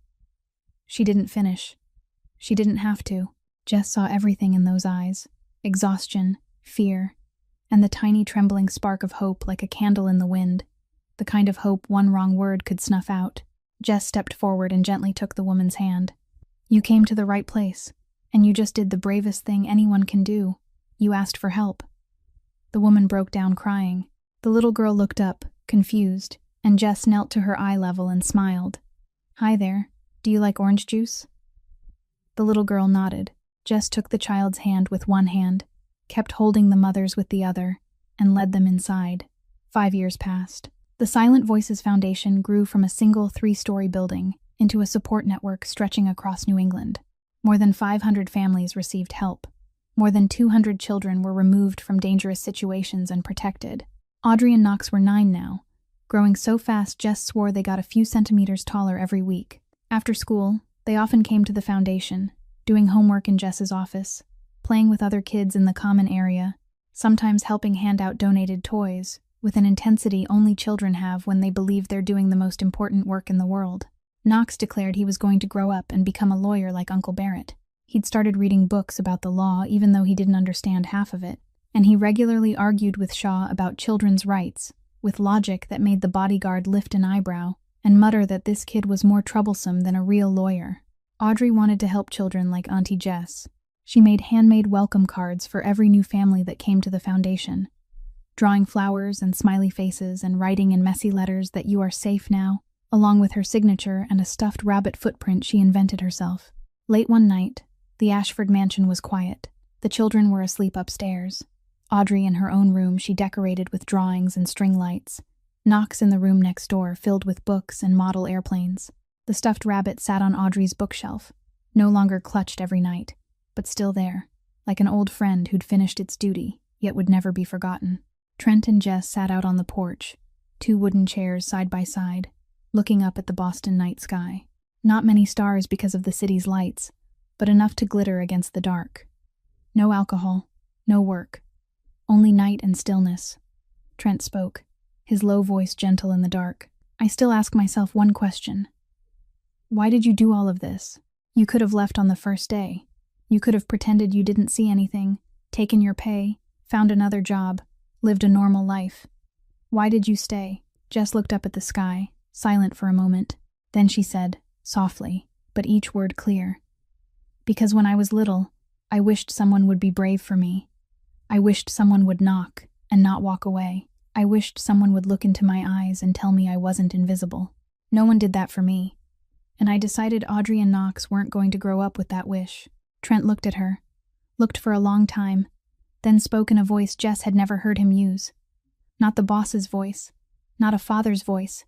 She didn't finish. She didn't have to. Jess saw everything in those eyes. Exhaustion, fear, and the tiny trembling spark of hope like a candle in the wind, the kind of hope one wrong word could snuff out. Jess stepped forward and gently took the woman's hand. You came to the right place, and you just did the bravest thing anyone can do. You asked for help. The woman broke down crying. The little girl looked up, confused, and Jess knelt to her eye level and smiled. Hi there, do you like orange juice? The little girl nodded. Jess took the child's hand with one hand, kept holding the mother's with the other, and led them inside. 5 years passed. The Silent Voices Foundation grew from a single 3-story building into a support network stretching across New England. More than 500 families received help. More than 200 children were removed from dangerous situations and protected. Audrey and Knox were 9 now, growing so fast Jess swore they got a few centimeters taller every week. After school, they often came to the foundation, doing homework in Jess's office, playing with other kids in the common area, sometimes helping hand out donated toys, with an intensity only children have when they believe they're doing the most important work in the world. Knox declared he was going to grow up and become a lawyer like Uncle Barrett. He'd started reading books about the law even though he didn't understand half of it, and he regularly argued with Shaw about children's rights, with logic that made the bodyguard lift an eyebrow and mutter that this kid was more troublesome than a real lawyer. Audrey wanted to help children like Auntie Jess. She made handmade welcome cards for every new family that came to the foundation, drawing flowers and smiley faces and writing in messy letters that you are safe now, along with her signature and a stuffed rabbit footprint she invented herself. Late one night, the Ashford mansion was quiet. The children were asleep upstairs. Audrey in her own room she decorated with drawings and string lights. Knox in the room next door filled with books and model airplanes. The stuffed rabbit sat on Audrey's bookshelf, no longer clutched every night, but still there, like an old friend who'd finished its duty, yet would never be forgotten. Trent and Jess sat out on the porch, 2 wooden chairs side by side, looking up at the Boston night sky. Not many stars because of the city's lights, but enough to glitter against the dark. No alcohol, no work, only night and stillness. Trent spoke, his low voice gentle in the dark. I still ask myself one question. Why did you do all of this? You could have left on the first day. You could have pretended you didn't see anything, taken your pay, found another job, lived a normal life. Why did you stay? Jess looked up at the sky, silent for a moment. Then she said, softly, but each word clear. Because when I was little, I wished someone would be brave for me. I wished someone would knock and not walk away. I wished someone would look into my eyes and tell me I wasn't invisible. No one did that for me. And I decided Audrey and Knox weren't going to grow up with that wish. Trent looked at her, looked for a long time, then spoke in a voice Jess had never heard him use. Not the boss's voice, not a father's voice,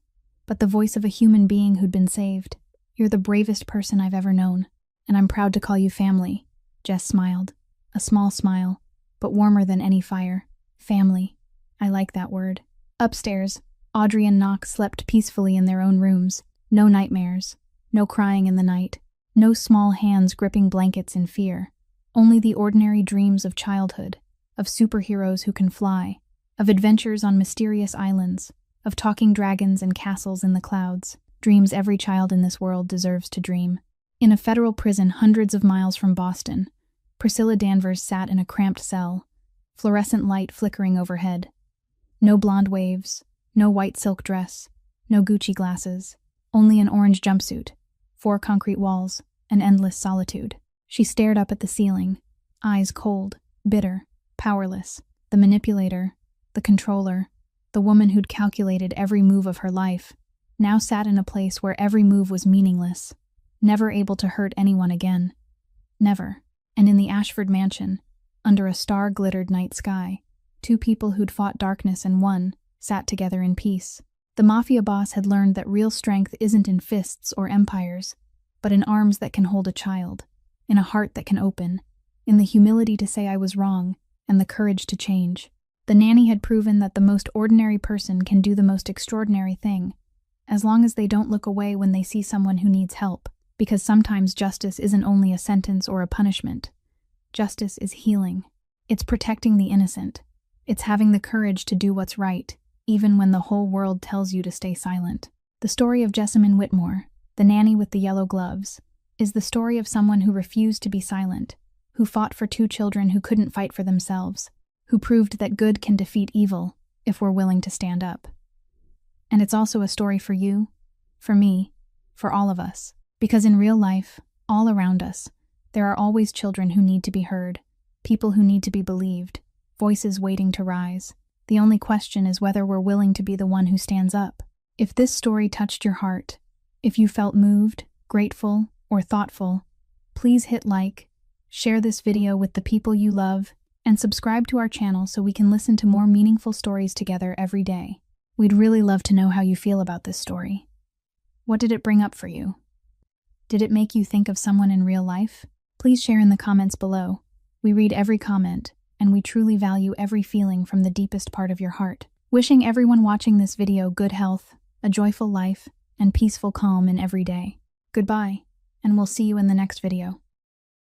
but the voice of a human being who'd been saved. You're the bravest person I've ever known, and I'm proud to call you family. Jess smiled, a small smile, but warmer than any fire. Family. I like that word. Upstairs, Audrey and Knox slept peacefully in their own rooms. No nightmares. No crying in the night, no small hands gripping blankets in fear, only the ordinary dreams of childhood, of superheroes who can fly, of adventures on mysterious islands, of talking dragons and castles in the clouds, dreams every child in this world deserves to dream. In a federal prison hundreds of miles from Boston, Priscilla Danvers sat in a cramped cell, fluorescent light flickering overhead. No blonde waves, no white silk dress, no Gucci glasses, only an orange jumpsuit, 4 concrete walls, and endless solitude. She stared up at the ceiling, eyes cold, bitter, powerless. The manipulator, the controller, the woman who'd calculated every move of her life, now sat in a place where every move was meaningless, never able to hurt anyone again. Never. And in the Ashford mansion, under a star-glittered night sky. Two people who'd fought darkness and won sat together in peace. The Mafia boss had learned that real strength isn't in fists or empires, but in arms that can hold a child, in a heart that can open, in the humility to say I was wrong, and the courage to change. The nanny had proven that the most ordinary person can do the most extraordinary thing, as long as they don't look away when they see someone who needs help, because sometimes justice isn't only a sentence or a punishment. Justice is healing. It's protecting the innocent. It's having the courage to do what's right, even when the whole world tells you to stay silent. The story of Jessamine Whitmore, the nanny with the yellow gloves, is the story of someone who refused to be silent, who fought for two children who couldn't fight for themselves, who proved that good can defeat evil if we're willing to stand up. And it's also a story for you, for me, for all of us. Because in real life, all around us, there are always children who need to be heard, people who need to be believed, voices waiting to rise. The only question is whether we're willing to be the one who stands up. If this story touched your heart, if you felt moved, grateful, or thoughtful, please hit like, share this video with the people you love, and subscribe to our channel so we can listen to more meaningful stories together every day. We'd really love to know how you feel about this story. What did it bring up for you? Did it make you think of someone in real life? Please share in the comments below. We read every comment, and we truly value every feeling from the deepest part of your heart. Wishing everyone watching this video good health, a joyful life, and peaceful calm in every day. Goodbye, and we'll see you in the next video.